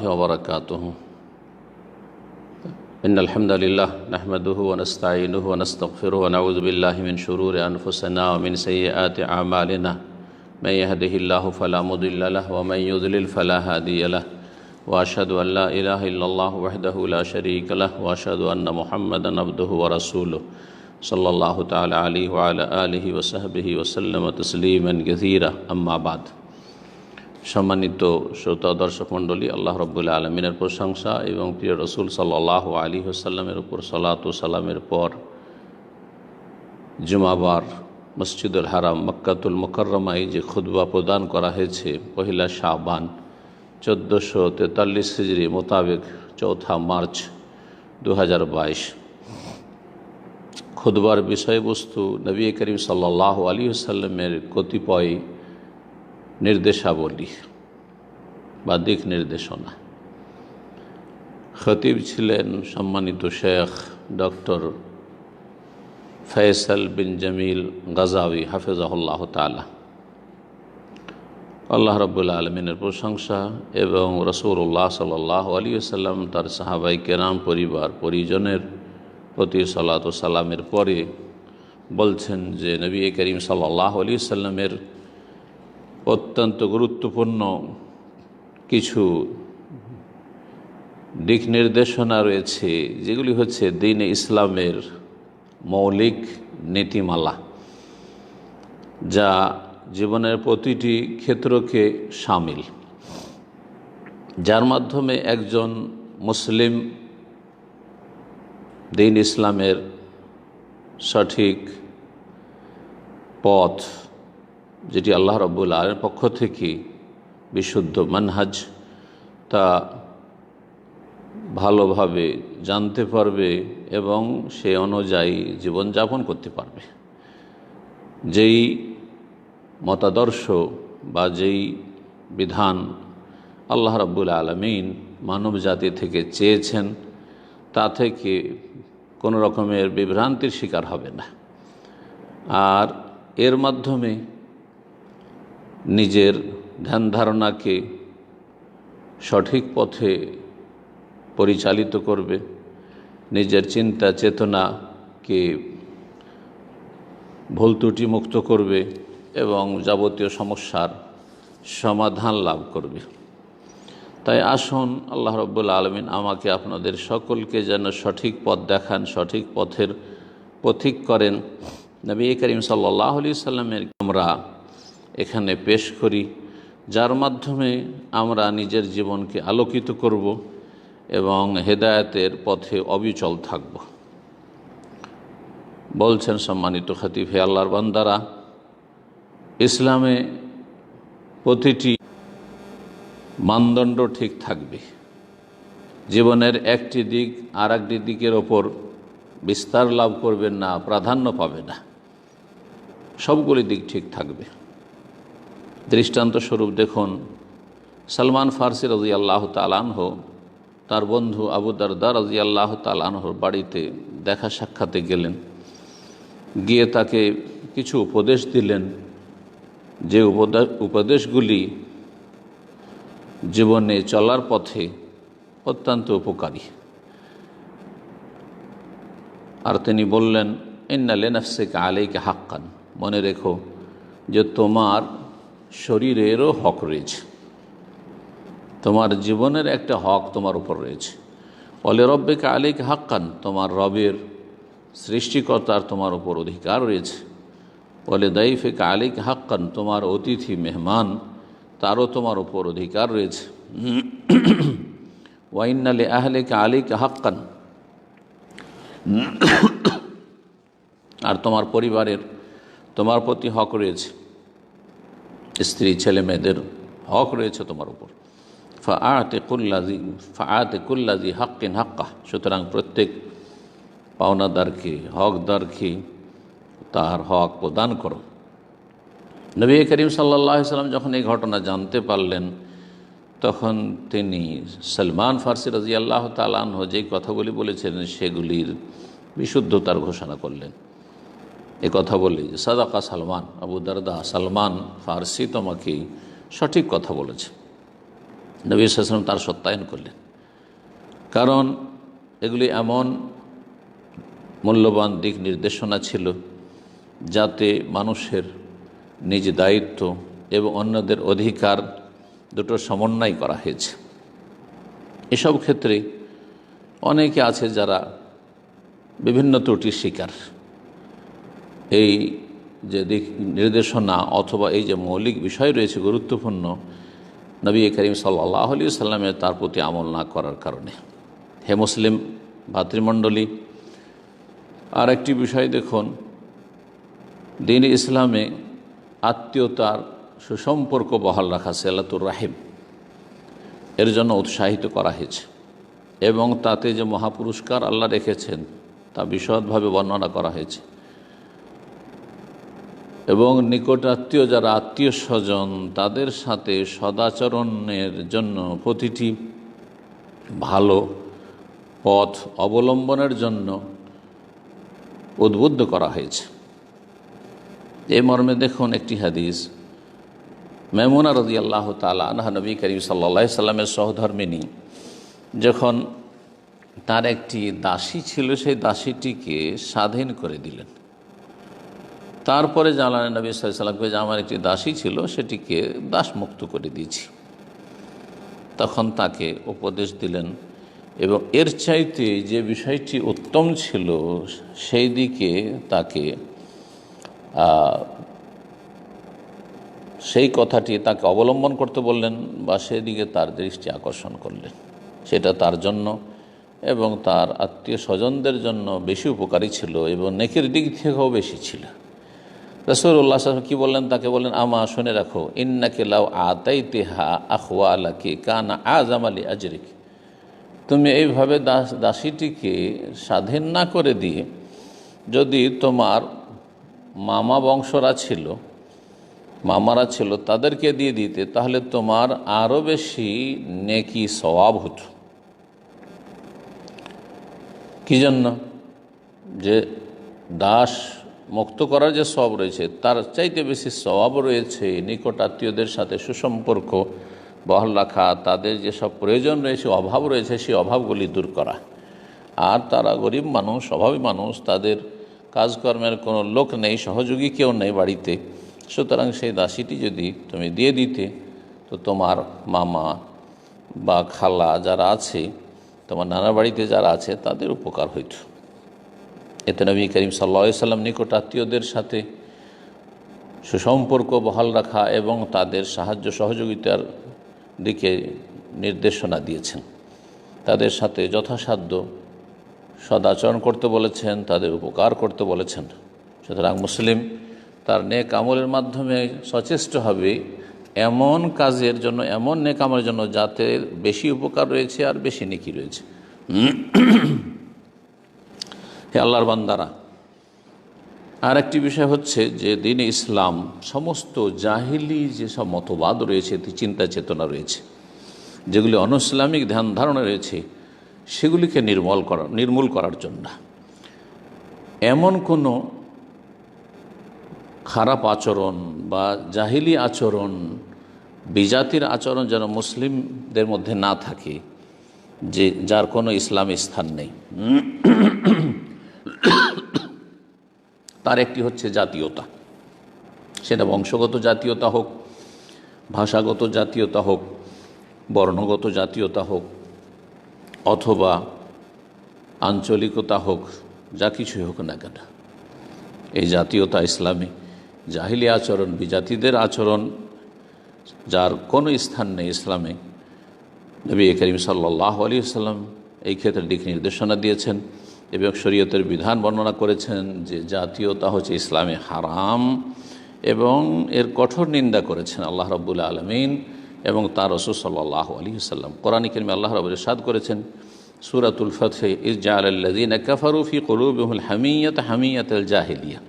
وبركاته إن الحمد لله نحمده ونستعينه ونستغفره ونعوذ بالله من شرور أنفسنا ومن سيئات أعمالنا من يهده الله فلا مضل له ومن يضلل فلا هادي له وأشهد أن لا إله إلا الله وحده لا شريك له وأشهد أن محمدا عبده ورسوله صلى الله تعالى عليه وعلى آله وصحبه وسلم تسليما كثيرا أما بعد। সম্মানিত শ্রোতা দর্শক মণ্ডলী, আল্লাহ রাব্বুল আলামিনের প্রশংসা এবং প্রিয় রসুল সাল্লাল্লাহু আলাইহি ওয়াসাল্লামের উপর সালাত ও সালামের পর জুমাবার মসজিদুল হারাম মক্কাতুল মুকাররমায় যে খুতবা প্রদান করা হয়েছে পহিলা শাবান 1443 হিজরি মোতাবেক 4 মার্চ 2022, খুতবার বিষয়বস্তু নবী করিম সাল্লাল্লাহু আলাইহি ওয়াসাল্লামের কতিপয় নির্দেশাবলী বা দিক নির্দেশনা। খতিব ছিলেন সম্মানিত শেখ ডক্টর ফয়সাল বিন জামিল গাজাওয়ি হাফিজাহুল্লাহ তাআলা। আল্লাহ রাব্বুল আলামিনের প্রশংসা এবং রাসূলুল্লাহ সাল্লাল্লাহু আলাইহি ওয়াসাল্লাম তার সাহাবায়ে কেরাম পরিবার পরিজনের প্রতি সালাত ও সালামের পরে বলছেন যে নবী করিম সাল্লাল্লাহু আলাইহি ওয়াসাল্লামের অত্যন্ত গুরুত্বপূর্ণ কিছু দিক নির্দেশনা রয়েছে, যেগুলি হচ্ছে দ্বীন ইসলামের মৌলিক নীতিমালা, যা জীবনের প্রতিটি ক্ষেত্রকে শামিল, যার মাধ্যমে একজন মুসলিম দ্বীন ইসলামের সঠিক পথ, যেটি আল্লাহ রাব্বুল আলামিনের পক্ষ থেকে বিশুদ্ধ মানহাজ, তা ভালোভাবে জানতে পারবে এবং সে অনুযায়ী জীবনযাপন করতে পারবে। যেই মতাদর্শ বা যেই বিধান আল্লাহ রাব্বুল আলামিন মানব জাতি থেকে চেয়েছেন, তা থেকে কোনো রকমের বিভ্রান্তির শিকার হবে না, আর এর মাধ্যমে নিজের ধ্যান ধারণাকে সঠিক পথে পরিচালিত করবে, নিজের চিন্তা চেতনাকে ভুল ত্রুটি মুক্ত করবে এবং যাবতীয় সমস্যার সমাধান লাভ করবে। তাই আসুন আল্লাহ রাব্বুল আলামিন আমাকে আপনাদের সকলকে যেন সঠিক পথ দেখান, সঠিক পথের পথিক করেন। নবী করিম সাল্লাল্লাহু আলাইহি ওয়াসাল্লামের আমরা এখানে পেশ করি, যার মাধ্যমে আমরা নিজের জীবনকে আলোকিত করব এবং হেদায়েতের পথে অবিচল থাকব। বলছেন সম্মানিত খতিব, হে আল্লাহর বান্দারা, ইসলামে প্রতিটি মানদণ্ড ঠিক থাকবে। জীবনের একটি দিক আর একটি দিকের ওপর বিস্তার লাভ করবেন না, প্রাধান্য পাবে না, সবগুলি দিক ঠিক থাকবে। দৃষ্টান্ত স্বরূপ দেখুন, সালমান ফারসি রাদিয়াল্লাহু তাআলা আনহু তার বন্ধু আবু দারদা রাদিয়াল্লাহু তাআলা আনহুর বাড়িতে দেখা সাক্ষাতে গেলেন, গিয়ে তাকে কিছু উপদেশ দিলেন, যে উপদেশগুলি জীবনে চলার পথে অত্যন্ত উপকারী। আর তিনি বললেন, ইন্না লিনাফসিকা আলাইকা হাক্কান, মনে রেখো যে তোমার শরীরেরও হক রয়েছে, তোমার জীবনের একটা হক তোমার উপর রয়েছে। ওয়ালি রাব্বিকা আলাইকা হাক্কান, তোমার রবের সৃষ্টিকর্তার তোমার উপর অধিকার রয়েছে। ওয়ালি দাইফিকা আলাইকা হাক্কান, তোমার অতিথি মেহমান তারও তোমার উপর অধিকার রয়েছে। ওয়া ইন্না লি আহলিকা আলাইকা হাক্কান, আর তোমার পরিবারের তোমার প্রতি হক রয়েছে, স্ত্রী ছেলে মেয়েদের হক রয়েছে তোমার উপর। ফাআতে কুল্লাযী হাক্কিন হাক্কাহ, সুতরাং প্রত্যেক পাওনাদারকে, হকদারকে তার হক প্রদান করো। নবী করিম সাল্লাল্লাহু আলাইহি ওয়াসাল্লাম যখন এই ঘটনা জানতে পারলেন, তখন তিনি সালমান ফারসি রাদিয়াল্লাহু তাআলা আনহু যে কথাগুলি বলেছিলেন সেগুলির বিশুদ্ধতার ঘোষণা করলেন। এ কথা বলি, সাদাকা সালমান, আবু দারদা সালমান ফারসি তোমাকে সঠিক কথা বলেছে। নবী সাল্লাল্লাহু আলাইহি ওয়াসাল্লাম তার সত্যায়ন করলেন। কারণ এগুলি এমন মূল্যবান দিক নির্দেশনা ছিল যাতে মানুষের নিজ দায়িত্ব এবং অন্যদের অধিকার দুটো সমন্বয় করা হয়েছে। এসব ক্ষেত্রে অনেকে আছে যারা বিভিন্ন ত্রুটির শিকার। এই যে দিক নির্দেশনা অথবা এই যে মৌলিক বিষয় রয়েছে গুরুত্বপূর্ণ, নবী করিম সাল্লাল্লাহু আলাইহি ওয়াসাল্লামের তার প্রতি আমল না করার কারণে। হে মুসলিম ভাতৃমণ্ডলী, আর একটি বিষয় দেখুন, দ্বীন ইসলামে আত্মীয়তার সুসম্পর্ক বহাল রাখা, সিলাতুর রাহিম, এর জন্য উৎসাহিত করা হয়েছে এবং তাতে যে মহাপুরস্কার আল্লাহ রেখেছেন তা বিশদভাবে বর্ণনা করা হয়েছে। এবং নিকট আত্মীয় যারা আত্মীয় স্বজন তাদের সাথে সদাচরণের জন্য প্রতিটি ভালো পথ অবলম্বনের জন্য উদ্বুদ্ধ করা হয়েছে। এই মর্মে দেখুন একটি হাদিস, মাইমুনা রাদিয়াল্লাহু তাআলা আনহা নবী করিম সাল্লাল্লাহু আলাইহি সাল্লামের সহধর্মিণী যখন তার একটি দাসী ছিল সেই দাসীটিকে স্বাধীন করে দিলেন। তারপরে জানালেন নবী সাল্লাল্লাহু আলাইহি সাল্লামকে যে আমার একটি দাসী ছিল সেটিকে দাসমুক্ত করে দিয়েছি। তখন তাকে উপদেশ দিলেন এবং এর চাইতে যে বিষয়টি উত্তম ছিল সেই দিকে তাকে সেই কথাটি তাকে অবলম্বন করতে বললেন বা সেদিকে তার দৃষ্টি আকর্ষণ করলেন। সেটা তার জন্য এবং তার আত্মীয় স্বজনদের জন্য বেশি উপকারী ছিল এবং নেকির দিক থেকেও বেশি ছিল। রাসূলুল্লাহ সাল্লাল্লাহু আলাইহি ওয়াসাল্লাম কি বললেন তাকে? বললেন, আমা শুনে রাখো, ইন্নাকা লাউ আতাইতিহা আখওয়ালাকি কানা আযাম লি আজরিক। তুমি এইভাবে দাসীটিকে স্বাধীন না করে দিয়ে যদি তোমার মামারা ছিল তাদেরকে দিয়ে দিতে তাহলে তোমার আরও বেশি নেকি সওয়াব হতো। কি জন্য? যে দাস মুক্ত করার যে সওয়াব রয়েছে তার চাইতে বেশি সওয়াব রয়েছে নিকট আত্মীয়দের সাথে সুসম্পর্ক বহাল রাখা, তাদের যেসব প্রয়োজন রয়েছে, অভাব রয়েছে, সেই অভাবগুলি দূর করা। আর তারা গরিব মানুষ, অভাবী মানুষ, তাদের কাজকর্মের কোনো লোক নেই, সহযোগী কেউ নেই বাড়িতে, সুতরাং সেই দাসীটি যদি তুমি দিয়ে দিতে তো তোমার মামা বা খালা যারা আছে, তোমার নানা বাড়িতে যারা আছে তাদের উপকার হইত। এতে নবী করিম সাল্লাল্লাহু আলাইহি ওয়াসাল্লাম নিকট আত্মীয়দের সাথে সুসম্পর্ক বহাল রাখা এবং তাদের সাহায্য সহযোগিতার দিকে নির্দেশনা দিয়েছেন। তাদের সাথে যথাসাধ্য সদাচরণ করতে বলেছেন, তাদের উপকার করতে বলেছেন। সুতরাং মুসলিম তার নেক আমলের মাধ্যমে সচেষ্ট হবে এমন কাজের জন্য, এমন নেক আমলের জন্য যাতে বেশি উপকার রয়েছে আর বেশি নেকি রয়েছে। হে আল্লাহর বান্দারা, আর একটি বিষয় হচ্ছে যে দ্বীন ইসলাম সমস্ত জাহিলি যেসব মতবাদ রয়েছে, চিন্তা চেতনা রয়েছে, যেগুলি অনইসলামিক ধ্যান ধারণা রয়েছে, সেগুলিকে নির্মূল করার জন্য এমন কোনো খারাপ আচরণ বা জাহিলি আচরণ, বিজাতির আচরণ যেন মুসলিমদের মধ্যে না থাকে, যে যার কোনো ইসলামী স্থান নেই। তার একটি হচ্ছে জাতীয়তা, সেটা বংশগত জাতীয়তা হোক, ভাষাগত জাতীয়তা হোক, বর্ণগত জাতীয়তা হোক, অথবা আঞ্চলিকতা হোক, যা কিছুই হোক না কেন, এই জাতীয়তা ইসলামী। জাহিলি আচরণ, বিজাতিদের আচরণ যার কোনো স্থান নেই ইসলামে। নবী করিম সাল্লাল্লাহু আলাইহি ওয়াসাল্লাম এই ক্ষেত্রে দিক নির্দেশনা দিয়েছেন এবং শরীয়তের বিধান বর্ণনা করেছেন যে জাতীয়তা হচ্ছে ইসলামে হারাম এবং এর কঠোর নিন্দা করেছেন আল্লাহ রাব্বুল আলামিন এবং তার রাসূল সাল্লাল্লাহু আলাইহি ওয়াসাল্লাম। কোরআন কারীমে আল্লাহ রাব্বুল ইরশাদ করেছেন সূরাতুল ফাতহ, ইয জাআলাল্লাযীনা কাফারু ফি কুলুবিহিমুল হামিয়াতা হামিয়াতাল জাহিলিয়া।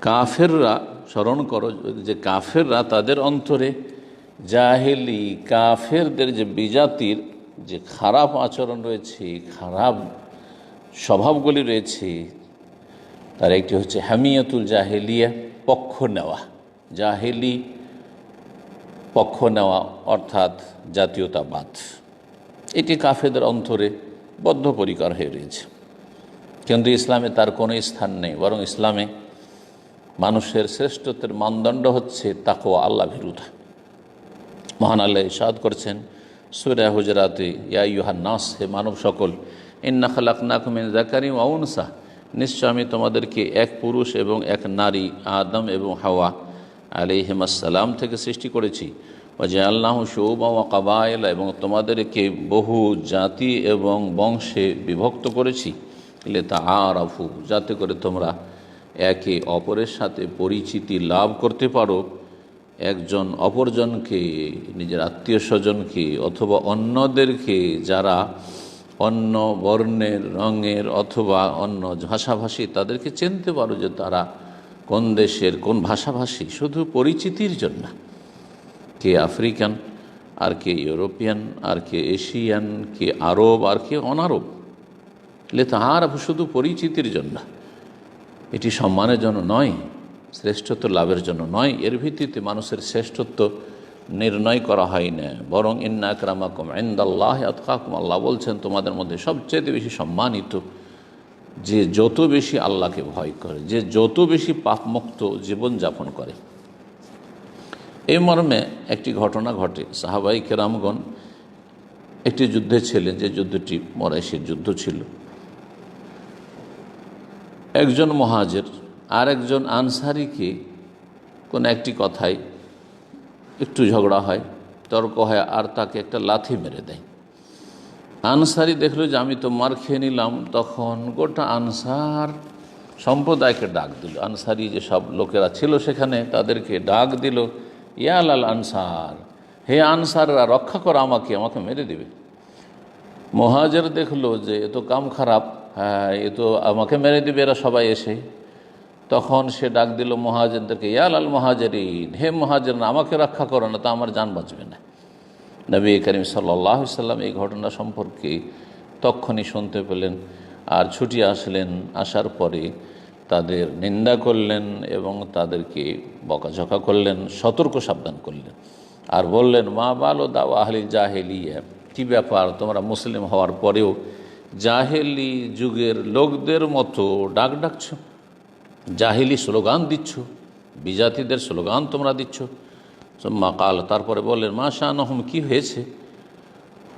কাফেররা, স্মরণ করো যে কাফেররা তাদের অন্তরে জাহেলি, কাফেরদের যে বিজাতির যে খারাপ আচরণ রয়েছে, খারাপ স্বভাবগুলি রয়েছে, তার একটি হচ্ছে হামিয়াতুল জাহেলিয়া, পক্ষ নেওয়া। জাহেলি পক্ষ নেওয়া অর্থাৎ জাতীয়তাবাদ, এটি কাফেরদের অন্তরে বদ্ধপরিকর হয়ে রয়েছে। কিন্তু ইসলামে তার কোনো স্থান নেই, বরং ইসলামে মানুষের শ্রেষ্ঠত্বের মানদণ্ড হচ্ছে তাকওয়া, আল্লাহ ভীরুতা। মহান আল্লাহ ইরশাদ করছেন সূরা হুজরাতে, ইয়া আইয়ুহান নাস, হে মানব সকল, ইন্না খালাকনাকুম মিন যাকারিন ওয়া উনসা, নিশ্চয় আমি তোমাদেরকে এক পুরুষ এবং এক নারী আদম এবং হাওয়া আলাইহিমাস সালাম থেকে সৃষ্টি করেছি। ওয়া জাআলনাহু শুউবান ওয়া কাবায়েলা, এবং তোমাদেরকে বহু জাতি এবং বংশে বিভক্ত করেছি। লিতাআরাফু, যাতে করে তোমরা একে অপরের সাথে পরিচিতি লাভ করতে পারো। একজন অপরজনকে, নিজের আত্মীয় স্বজনকে অথবা অন্যদেরকে যারা অন্য বর্ণের, রঙের অথবা অন্য ভাষাভাষী, তাদেরকে চিনতে পারো যে তারা কোন দেশের, কোন ভাষাভাষী, শুধু পরিচিতির জন্য। কে আফ্রিকান, আর কে ইউরোপিয়ান, আর কে এশিয়ান, কে আরব, আর কে অনারব। লিতাআরাফু, শুধু পরিচিতির জন্য। এটি সম্মানের জন্য নয়, শ্রেষ্ঠত্ব লাভের জন্য নয়। এর ভিত্তিতে মানুষের শ্রেষ্ঠত্ব নির্ণয় করা হয় না, বরং ইন্না আকরামাকুম ইনদাল্লাহি আতকাকুম, আল্লাহ বলছেন তোমাদের মধ্যে সবচেয়ে বেশি সম্মানিত যে যত বেশি আল্লাহকে ভয় করে, যে যত বেশি পাপমুক্ত জীবনযাপন করে। এই মর্মে একটি ঘটনা ঘটে। সাহাবাই কেরামগণ একটি যুদ্ধে ছিলেন, যে যুদ্ধটি মরাইশের যুদ্ধ ছিল। একজন মুহাজির আর একজন আনসারীকে কোন একটি কথায় একটু ঝগড়া হয়, তর্ক হয়, আর তাকে একটা লাথি মেরে দেয়। আনসারি দেখলো যে আমি তো মার খেয়ে নিলাম, তখন গোটা আনসার সম্প্রদায়কে ডাক দিল। আনসারি যে সব লোকেরা ছিল সেখানে, তাদেরকে ডাক দিল, ইয়া লাল আনসার, হে আনসাররা, রক্ষা করো আমাকে, আমাকে মেরে দিবে। মুহাজির দেখলো যে এ তো কাম খারাপ, হ্যাঁ, এ তো আমাকে মেরে দিবে এরা সবাই এসে। তখন সে ডাক দিল মুহাজিরদেরকে, ইয়া লাল মুহাজিরিন, হে মুহাজিরিন, আমাকে রক্ষা করো না, তা আমার জান বাঁচবে না। নবী করিম সাল্লাল্লাহু আলাইহি সাল্লাম এই ঘটনা সম্পর্কে তখনই শুনতে পেলেন, আর ছুটি আসলেন। আসার পরে তাদের নিন্দা করলেন এবং তাদেরকে বকাঝকা করলেন, সতর্ক সাবধান করলেন, আর বললেন, মা বালো দাওয়া আহলিল জাহেলিয়া, কী ব্যাপার, তোমরা মুসলিম হওয়ার পরেও জাহেলি যুগের লোকদের মতো ডাক ডাকছ, জাহিলি স্লোগান দিচ্ছ, বিজাতিদের স্লোগান তোমরা দিচ্ছ। মা কাল, তারপরে বললেন, মা শানহুম, কী হয়েছে,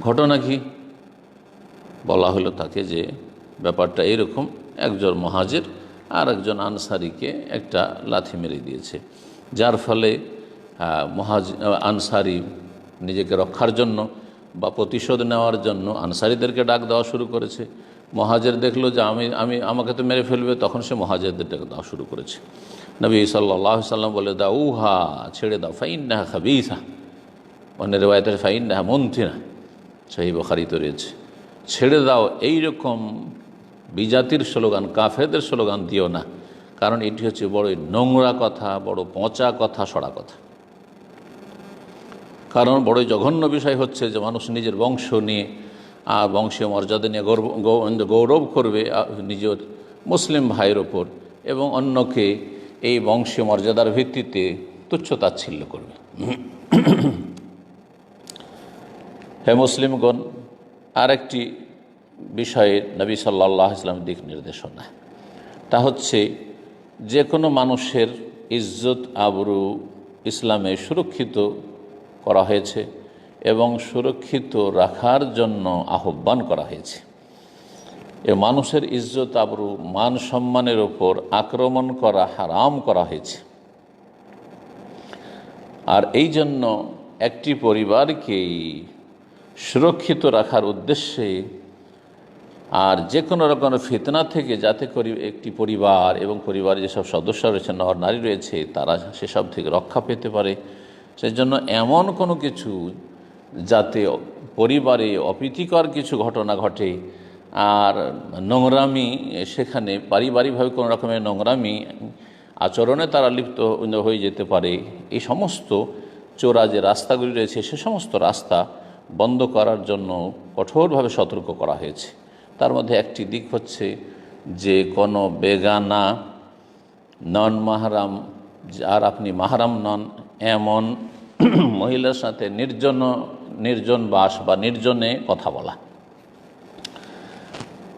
ঘটনা কি? বলা হলো তাকে যে ব্যাপারটা এরকম, একজন মুহাজির আর একজন আনসারিকে একটা লাথি মেরে দিয়েছে, যার ফলে আনসারি নিজেকে রক্ষার জন্য বা প্রতিশোধ নেওয়ার জন্য আনসারিদেরকে ডাক দেওয়া শুরু করেছে। মুহাজির দেখলো যে আমাকে তো মেরে ফেলবে, তখন সে মুহাজিরদের ডাক দেওয়া শুরু করেছে। নবী সাল্লাল্লাহু আলাইহি সাল্লাম বলে, দাউহা, ছেড়ে দাও, ফাইন্নাহা খাবিসা, অন্য রিওয়ায়াতে ফাইন্নাহা মুনতিনা, সহিহ বুখারীতে রয়েছে, ছেড়ে দাও, এইরকম বিজাতির স্লোগান, কাফেরদের স্লোগান দিও না, কারণ এটি হচ্ছে বড়ই নোংরা কথা, বড় পচা কথা, সড়া কথা। কারণ বড়ই জঘন্য বিষয় হচ্ছে যে মানুষ নিজের বংশ নিয়ে আর বংশীয় মর্যাদা নিয়ে গৌরব করবে নিজের মুসলিম ভাইয়ের ওপর, এবং অন্যকে এই বংশীয় মর্যাদার ভিত্তিতে তুচ্ছতাচ্ছিল্য করবে। হে মুসলিমগণ, আরেকটি বিষয়ে নবী সাল্লাল্লাহু আলাইহি ওয়াসাল্লাম দিক নির্দেশনা, তা হচ্ছে যে কোনো মানুষের ইজ্জত আবরু ইসলামে সুরক্ষিত করা হয়েছে এবং সুরক্ষিত রাখার জন্য আহ্বান করা হয়েছে। এ মানুষের ইজ্জত আবরু, মান সম্মানের ওপর আক্রমণ করা হারাম করা হয়েছে। আর এই জন্য একটি পরিবারকেই সুরক্ষিত রাখার উদ্দেশ্যে আর যে কোনো রকমের ফিতনা থেকে যাতে করে একটি পরিবার এবং পরিবারের যেসব সদস্য রয়েছে, নর নারী রয়েছে, তারা সেসব থেকে রক্ষা পেতে পারে, সেজন্য এমন কোনো কিছু যাতে পরিবারে অপ্রীতিকর কিছু ঘটনা ঘটে আর নোংরামি, সেখানে পারিবারিকভাবে কোনো রকমের নোংরামি আচরণে তারা লিপ্ত হয়ে যেতে পারে, এই সমস্ত চোরা যে রাস্তাগুলি রয়েছে সে সমস্ত রাস্তা বন্ধ করার জন্য কঠোরভাবে সতর্ক করা হয়েছে। তার মধ্যে একটি দিক হচ্ছে যে কোনো বেগানা, নন মাহরাম, আর আপনি মাহরাম নন এমন মহিলার সাথে নির্জন বাস বা নির্জনে কথা বলা।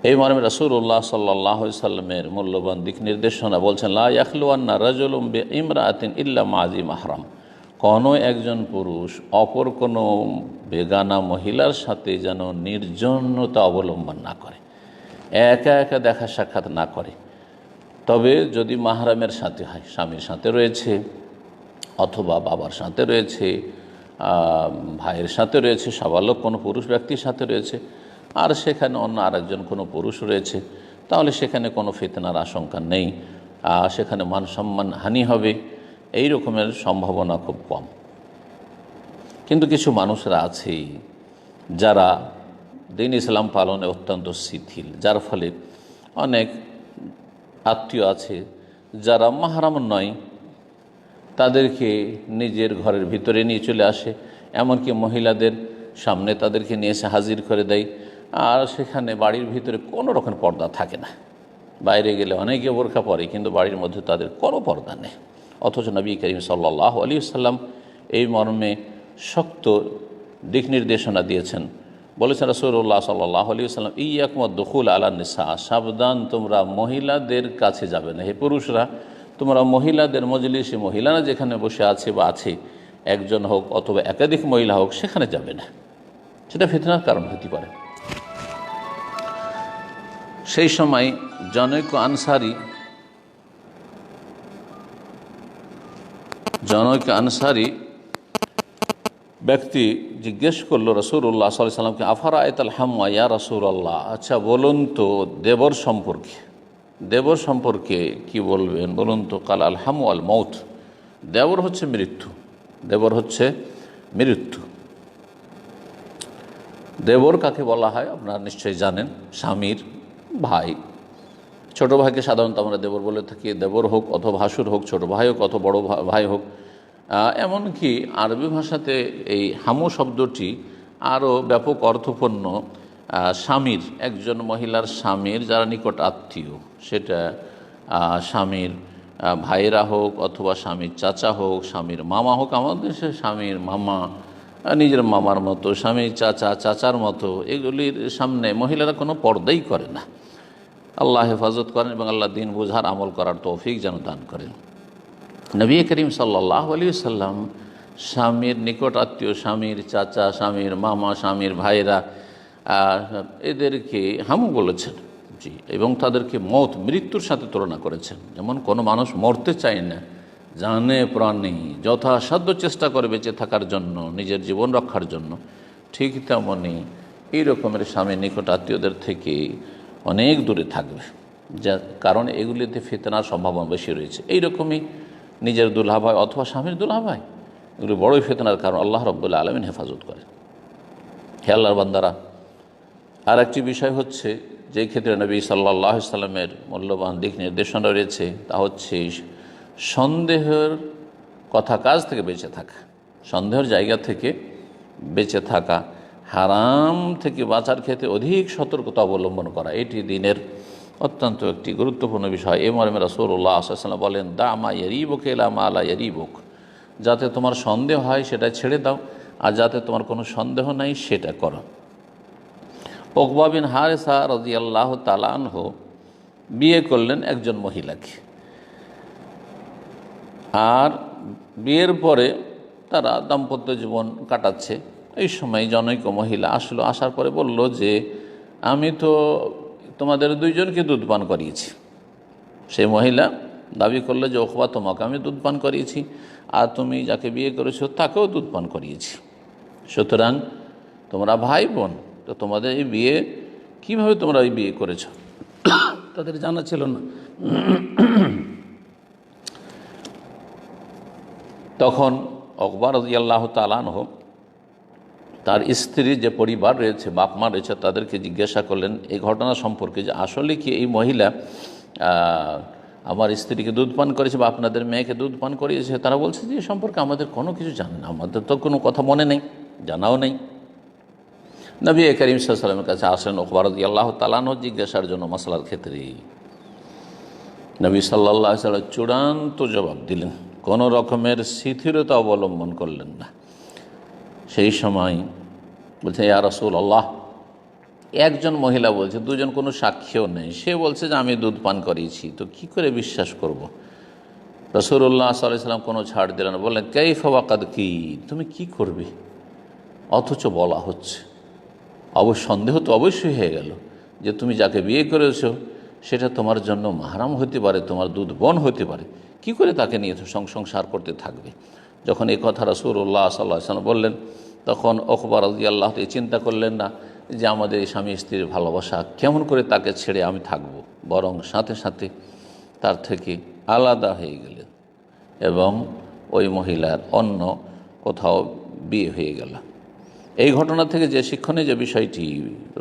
এই মর্মে রাসূলুল্লাহ সাল্লাল্লাহু আলাইহি সাল্লামের মূল্যবান দিক নির্দেশনা বলছেন, লা ইয়াখলুয়ান্না রাজুলুম বিইমরাআতিন ইল্লা মা'যি মাহরাম, কোনো একজন পুরুষ অপর কোনো বেগানা মহিলার সাথে যেন নির্জনতা অবলম্বন না করে, একা একা দেখা সাক্ষাৎ না করে। তবে যদি মাহরামের সাথে হয়, স্বামীর সাথে রয়েছে অথবা বাবার সাথে রয়েছে, ভাইয়ের সাথে রয়েছে, সাবালক কোনো পুরুষ ব্যক্তির সাথে রয়েছে, আর সেখানে অন্য আরেকজন কোনো পুরুষ রয়েছে, তাহলে সেখানে কোনো ফিতনার আশঙ্কা নেই, সেখানে মান সম্মান হানি হবে এই রকমের সম্ভাবনা খুব কম। কিন্তু কিছু মানুষরা আছে যারা দিন ইসলাম পালনে অত্যন্ত শিথিল, যার ফলে অনেক আত্মীয় আছে যারা মাহরাম নয়, তাদেরকে নিজের ঘরের ভিতরে নিয়ে চলে আসে, এমনকি মহিলাদের সামনে তাদেরকে নিয়ে এসে হাজির করে দেয়, আর সেখানে বাড়ির ভিতরে কোনো রকম পর্দা থাকে না। বাইরে গেলে অনেকে বোরকা পরে, কিন্তু বাড়ির মধ্যে তাদের কোনো পর্দা নেই। অথচ নবী করিম সাল্লাল্লাহু আলাইহি ওয়াসাল্লাম এই মর্মে শক্ত দিক নির্দেশনা দিয়েছেন। বলেছেন রাসূলুল্লাহ সাল্লাল্লাহু আলাইহি ওয়াসাল্লাম, ইয়াকুম আদ-দুখুল আলা নিসা, সাবধান তোমরা মহিলাদের কাছে যাবে না। হে পুরুষরা, তোমরা মহিলাদের মজলিসে, মহিলারা যেখানে বসে আছে বা আছে, একজন হোক অথবা একাধিক মহিলা হোক, সেখানে যাবে না, সেটা ফিতনার কারণ হতে পারে। সেই সময় জনৈক আনসারি ব্যক্তি জিজ্ঞেস করলো রাসূলুল্লাহ সাল্লাল্লাহু আলাইহি সাল্লামকে, আফারা আয়াতাল হাম্মা ইয়া রাসূলুল্লাহ, আচ্ছা বলুন তো দেবর সম্পর্কে কি বলবেন, বলুন তো। কাল আল হামু আল মৌত, দেবর হচ্ছে মৃত্যু। দেবর কাকে বলা হয় আপনারা নিশ্চয়ই জানেন, স্বামীর ভাই। ছোট ভাইকে সাধারণত আমরা দেবর বলে থাকি, দেবর হোক অথবা ভাসুর হোক, ছোট ভাই হোক অথবা বড় ভাই হোক। এমনকি আরবি ভাষাতে এই হামু শব্দটি আরও ব্যাপক অর্থপূর্ণ। স্বামীর, একজন মহিলার স্বামীর যারা নিকট আত্মীয়, সেটা স্বামীর ভাইয়েরা হোক অথবা স্বামীর চাচা হোক, স্বামীর মামা হোক। আমাদের দেশে স্বামীর মামা নিজের মামার মতো, স্বামীর চাচার মতো, এগুলির সামনে মহিলারা কোনো পর্দাই করে না। আল্লাহ হেফাজত করেন এবং আল্লাহ দিন বুঝার আমল করার তৌফিক যেন দান করেন। নবী করিম সাল্লাল্লাহু আলাইহি ওয়াসাল্লাম স্বামীর নিকট আত্মীয়, স্বামীর চাচা, স্বামীর মামা, স্বামীর ভাইরা, এদেরকে হামু বলেছেন, জি, এবং তাদেরকে মৃত্যুর সাথে তুলনা করেছেন। যেমন কোনো মানুষ মরতে চায় না, জানে প্রাণে যথাসাধ্য চেষ্টা করে বেঁচে থাকার জন্য, নিজের জীবন রক্ষার জন্য, ঠিক তেমনই এই রকমের স্বামীর নিকট আত্মীয়দের থেকে অনেক দূরে থাকবে, যার কারণ এগুলিতে ফিতনার সম্ভাবনা বেশি রয়েছে। এইরকমই নিজের দুলহাভাই অথবা স্বামীর দুলহাভাই, এগুলি বড়ই ফিতনার কারণ। আল্লাহ রাব্বুল আলামিন হেফাজত করে। হে আল্লাহর বান্দারা, আর একটি বিষয় হচ্ছে যেই ক্ষেত্রে নবী সাল্লাল্লাহু আলাইহি সাল্লামের মূল্যবান দিক নির্দেশনা রয়েছে, তা হচ্ছে সন্দেহের কথা কাজ থেকে বেঁচে থাকা, সন্দেহের জায়গা থেকে বেঁচে থাকা, হারাম থেকে বাঁচার ক্ষেত্রে অধিক সতর্কতা অবলম্বন করা, এটি দিনের অত্যন্ত একটি গুরুত্বপূর্ণ বিষয়। এ মর্মে রাসূলুল্লাহ সাল্লাল্লাহু আলাইহি ওয়াসাল্লাম বলেন, দা মা ইয়ারিবুক ইলা মা লা ইয়ারিবুক, যাতে তোমার সন্দেহ হয় সেটা ছেড়ে দাও, আর যাতে তোমার কোনো সন্দেহ নাই সেটা করো। উকবা বিন হারিসা রাদিয়াল্লাহু তাআলা আনহু বিয়ে করলেন একজন মহিলাকে, আর বিয়ের পরে তারা দাম্পত্য জীবন কাটাচ্ছে। এই সময় জনৈক মহিলা আসলো, আসার পরে বলল যে, আমি তো তোমাদের দুইজনকে দুধ পান করিয়েছি। সেই মহিলা দাবি করলো যে, উকবা, তোমাকে আমি দুধ পান করিয়েছি, আর তুমি যাকে বিয়ে করেছো তাকেও দুধ পান করিয়েছি, সুতরাং তোমরা ভাই বোন, তো তোমাদের এই বিয়ে কীভাবে তোমরা এই বিয়ে করেছো? তাদের জানা ছিল না। তখন উকবা রাদিয়াল্লাহু তাআলা আনহু তার স্ত্রীর যে পরিবার রয়েছে, বাপ মা রয়েছে, তাদেরকে জিজ্ঞাসা করলেন এই ঘটনা সম্পর্কে, যে আসলে কি এই মহিলা আমার স্ত্রীকে দুধ পান করেছে বা আপনাদের মেয়েকে দুধ পান করিয়েছে? তারা বলছে যে এ সম্পর্কে আমাদের কোনো কিছু জানে না, আমাদের তো কোনো কথা মনে নেই, জানাও নেই। নবী করিম সাল্লাল্লাহু আলাইহি ওয়াসাল্লামের কাছে আসেন উকবা রাদিয়াল্লাহু তাআলা আনহু জিজ্ঞাসার জন্য মাসলার ক্ষেত্রে। নবী সাল্লাল্লাহু আলাইহি ওয়াসাল্লাম চূড়ান্ত জবাব দিলেন, কোনো রকমের শিথিলতা অবলম্বন করলেন না। সেই সময় বলছে, ইয়া রাসূলুল্লাহ, একজন মহিলা বলছে, দুজন কোনো সাক্ষ্যও নেই, সে বলছে যে আমি দুধ পান করিয়েছি, তো কি করে বিশ্বাস করব? রাসূলুল্লাহ সাল্লাল্লাহু আলাইহি ওয়াসাল্লাম কোনো ছাড় দিলেন না, বললেন কাইফা ওয়াকাদ কি, তুমি কি করবে? অথচ বলা হচ্ছে, সন্দেহ তো অবশ্যই হয়ে গেল যে তুমি যাকে বিয়ে করেছো সেটা তোমার জন্য মাহরাম হতে পারে, তোমার দুধ বোন হতে পারে, কি করে তাকে নিয়ে সংসার করতে থাকবে? যখন এই কথা রাসূলুল্লাহ সাল্লাল্লাহু আলাইহি ওয়াসাল্লাম বললেন, তখন উকবা রাদিয়াল্লাহু আনহু চিন্তা করলেন না যে আমাদের এই স্বামী স্ত্রীর ভালোবাসা, কেমন করে তাকে ছেড়ে আমি থাকব, বরং সাথে সাথে তার থেকে আলাদা হয়ে গেলেন এবং ওই মহিলার অন্য কোথাও বিয়ে হয়ে গেল। এই ঘটনা থেকে যে শিক্ষণীয় যে বিষয়টি,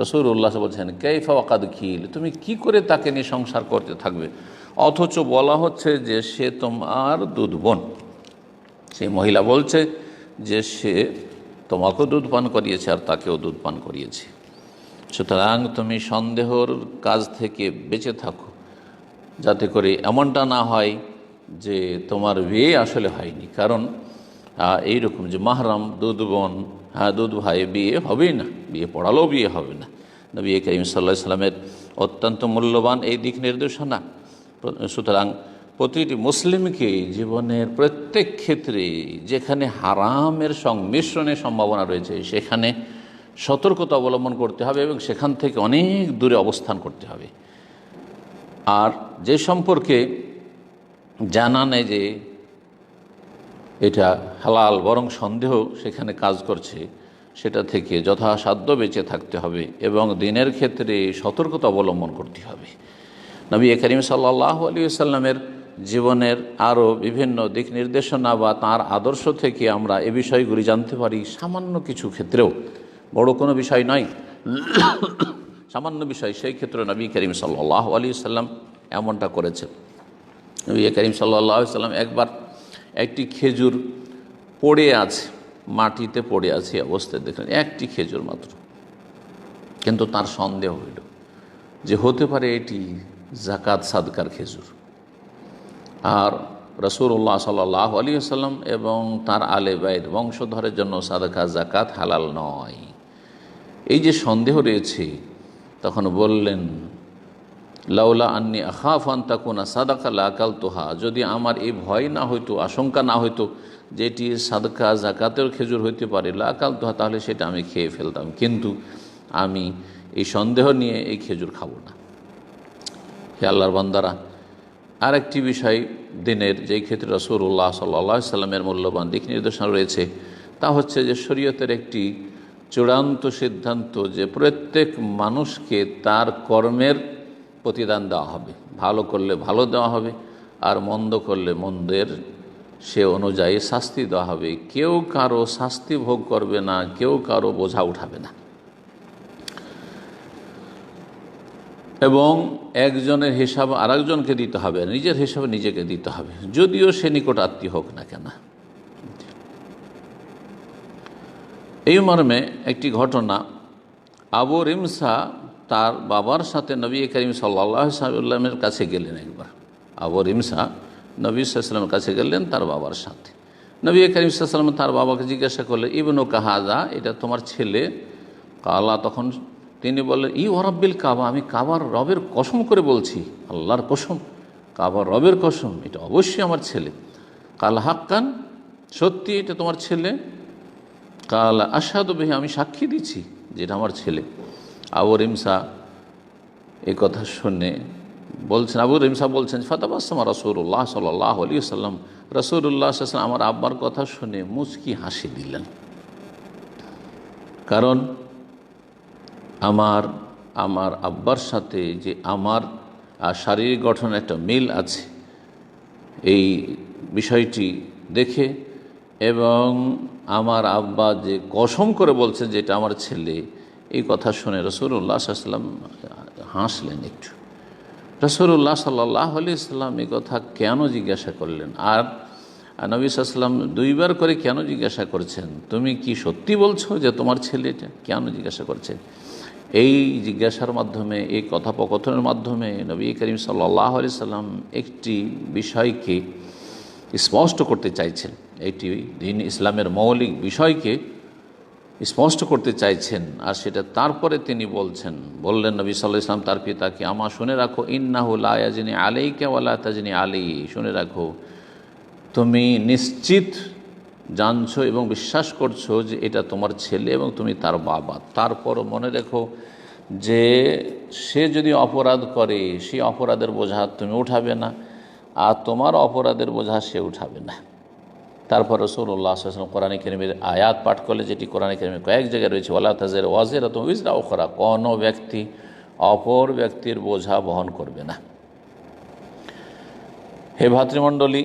রাসূলুল্লাহ বলছেন কাইফা ওয়াকাদ খিল, তুমি কি করে তাকে নিয়ে সংসার করতে থাকবে, অথচ বলা হচ্ছে যে সে তোমার দুধ বোন। সেই মহিলা বলছে যে সে তোমাকেও দুধ পান করিয়েছে আর তাকেও দুধ পান করিয়েছে। সুতরাং তুমি সন্দেহর কাজ থেকে বেঁচে থাকো, যাতে করে এমনটা না হয় যে তোমার বিয়ে আসলে হয়নি। কারণ এইরকম যে মাহরাম দুধ বোন, দুধ ভাই বিয়ে হবেই না, বিয়ে পড়ালেও বিয়ে হবে না। নবী করিম সাল্লাল্লাহু আলাইহি ওয়াসাল্লামের অত্যন্ত মূল্যবান এই দিক নির্দেশনা। সুতরাং প্রতিটি মুসলিমকে জীবনের প্রত্যেক ক্ষেত্রে যেখানে হারামের সংমিশ্রণের সম্ভাবনা রয়েছে সেখানে সতর্কতা অবলম্বন করতে হবে এবং সেখান থেকে অনেক দূরে অবস্থান করতে হবে। আর যে সম্পর্কে জানা নেই যে এটা হালাল, বরং সন্দেহ সেখানে কাজ করছে, সেটা থেকে যথাসাধ্য বেঁচে থাকতে হবে এবং দিনের ক্ষেত্রে সতর্কতা অবলম্বন করতে হবে। নবী করিম সাল্লাল্লাহু আলাইহি ওয়াসাল্লামের জীবনের আরও বিভিন্ন দিক নির্দেশনা বা তাঁর আদর্শ থেকে আমরা এ বিষয়গুলি জানতে পারি। সামান্য কিছু ক্ষেত্রেও, বড় কোনো বিষয় নয়, সামান্য বিষয়, সেই ক্ষেত্রে নবী করিম সাল্লাল্লাহু আলাইহি ওয়াসাল্লাম এমনটা করেছেন। নবী করিম সাল্লাল্লাহু আলাইহি ওয়াসাল্লাম একবার একটি খেজুর পড়ে আছে, মাটিতে পড়ে আছে অবস্থায় দেখলেন, একটি খেজুর মাত্র, কিন্তু তার সন্দেহ হইল যে হতে পারে এটি জাকাত সাদকার খেজুর। আর রাসূলুল্লাহ সাল্লাল্লাহু আলাইহি ওয়াসাল্লাম এবং তার আলে বাইত বংশধরের জন্য সাদকা জাকাত হালাল নয়। এই যে সন্দেহ রয়েছে, তখন বললেন লাউলা আন্নি আখাফ আন তাকুনা সাদাকা লাকালতুহা, যদি আমার এই ভয় না হইতো, আশঙ্কা না হইতো যেটি সাদকা জাকাতের খেজুর হইতে পারে, লাকালতুহা, তাহলে সেটা আমি খেয়ে ফেলতাম, কিন্তু আমি এই সন্দেহ নিয়ে এই খেজুর খাবো না। হে আল্লাহর বান্দারা, আরেকটি বিষয় দিনের, যেই ক্ষেত্রে রাসূলুল্লাহ সাল্লাল্লাহু আলাইহি ওয়াসাল্লামের মূল্যবান দিক নির্দেশনা রয়েছে, তা হচ্ছে যে শরীয়তের একটি চূড়ান্ত সিদ্ধান্ত যে প্রত্যেক মানুষকে তার কর্মের প্রতিদান দেওয়া হবে, ভালো করলে ভালো দেওয়া হবে আর মন্দ করলে মন্দের সে অনুযায়ী শাস্তি দেওয়া হবে। কেউ কারো শাস্তি ভোগ করবে না, কেউ কারো বোঝা উঠাবে না, এবং একজনের হিসাব আরেকজনকে দিতে হবে, নিজের হিসাবে নিজেকে দিতে হবে, যদিও সে নিকট আত্মীয় হোক না কেন। এই মর্মে একটি ঘটনা, আবু রিমসা তার বাবার সাথে নবী করিম সাল্লাল্লাহু আলাইহি ওয়াসাল্লামের কাছে গেলেন। একবার আবু রিমসা নবী সাল্লাল্লাহু আলাইহি ওয়াসাল্লামের কাছে গেলেন তার বাবার সাথে। নবী করিম সাল্লাল্লাহু আলাইহি ওয়াসাল্লাম তার বাবাকে জিজ্ঞাসা করলেন, ইবনু কাহাজা, এটা তোমার ছেলে? কালা, তখন তিনি বললেন, ই ওয়ারাব্বিল কাবা, আমি কাবার রবের কসম করে বলছি, আল্লাহর কসম, কাবার রবের কসম, এটা অবশ্যই আমার ছেলে। কাল হাক্কান, সত্যি এটা তোমার ছেলে? কাল আশহাদু বিহি, আমি সাক্ষী দিচ্ছি যে এটা আমার ছেলে। আবু রিমসা এই কথা শুনে বলছেন, আবু রিমসা বলছেন, ফাতাবাসসামা রাসূলুল্লাহ সাল্লাল্লাহু আলাইহি ওয়াসাল্লাম, রাসূলুল্লাহ সাল্লাল্লাহু আলাইহি ওয়াসাল্লাম আমার আব্বার কথা শুনে মুচকি হাসি দিলেন। কারণ আমার আব্বার সাথে যে আমার শারীরিক গঠনের একটা মিল আছে, এই বিষয়টি দেখে এবং আমার আব্বা যে কসম করে বলছে যে এটা আমার ছেলে, এই কথা শুনে রাসূলুল্লাহ সাল্লাল্লাহু আলাইহি ওয়াসাল্লাম হাসলেন একটু। রাসূলুল্লাহ সাল্লাল্লাহু আলাইহি ওয়াসাল্লাম এই কথা কেন জিজ্ঞাসা করলেন? আর নবী সাল্লাল্লাহু আলাইহি ওয়াসাল্লাম দুইবার করে কেন জিজ্ঞাসা করছেন, তুমি কি সত্যি বলছো যে তোমার ছেলে এটা? কেন জিজ্ঞাসা করছেন? এই জিজ্ঞাসার মাধ্যমে, এই কথোপকথনের মাধ্যমে নবী করিম সাল্লাল্লাহু আলাইহি ওয়াসাল্লাম একটি বিষয়কে স্পষ্ট করতে চাইছেন। এটি দ্বীন ইসলামের মৌলিক বিষয়কে স্পষ্ট করতে চাইছেন। আর সেটা তারপরে তিনি বললেন নবী সাল্লাল্লাহু আলাইহি ওয়াসাল্লাম তার পিতাকে, আমা শুনে রাখো, ইন্নাহু লা ইয়াজনি আলাইকা ওয়া লা তাজনি আলাইহি, শুনে রাখো তুমি নিশ্চিত জানছো এবং বিশ্বাস করছো যে এটা তোমার ছেলে এবং তুমি তার বাবা, তারপরও মনে রেখো যে সে যদি অপরাধ করে সেই অপরাধের বোঝা তুমি উঠাবে না, আর তোমার অপরাধের বোঝা সে উঠাবে না। তারপর রাসূলুল্লাহ সাল্লাল্লাহু আলাইহি ওয়াসাল্লাম কোরআন কারীমের আয়াত পাঠ করলে, যেটি কোরআন কারীমের কয়েক জায়গায় রয়েছে, ওয়ালা তাজিরু ওয়াজিরাতুন উযরা উখরা, কোনো ব্যক্তি অপর ব্যক্তির বোঝা বহন করবে না। হে ভাতৃমণ্ডলী,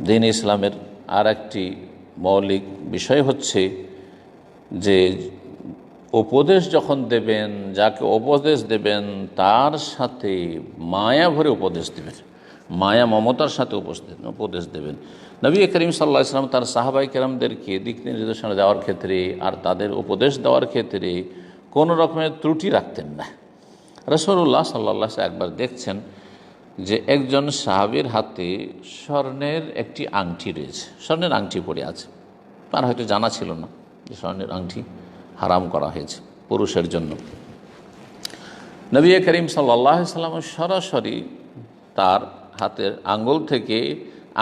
দ্বীন ইসলামের আর একটি মৌলিক বিষয় হচ্ছে যে উপদেশ যখন দেবেন, যাকে উপদেশ দেবেন তার সাথে মায়া ভরে উপদেশ দেবেন, মায়া মমতার সাথে উপদেশ দেবেন। নবী করিম সাল্লাল্লাহু আলাইহি ওয়াসাল্লাম তার সাহাবায়ে কেরামদেরকে দিক নির্দেশনা দেওয়ার ক্ষেত্রে আর তাদের উপদেশ দেওয়ার ক্ষেত্রে কোনো রকমের ত্রুটি রাখতেন না। রাসূলুল্লাহ সাল্লাল্লাহু আলাইহি ওয়াসাল্লাম একবার দেখছেন যে একজন সাহাবীর হাতে স্বর্ণের একটি আংটি রয়েছে, স্বর্ণের আংটি পড়ে আছে। তার হয়তো জানা ছিল না যে স্বর্ণের আংটি হারাম করা হয়েছে পুরুষের জন্য। নবী করিম সাল্লাল্লাহু আলাইহি ওয়াসাল্লাম সরাসরি তার হাতের আঙ্গুল থেকে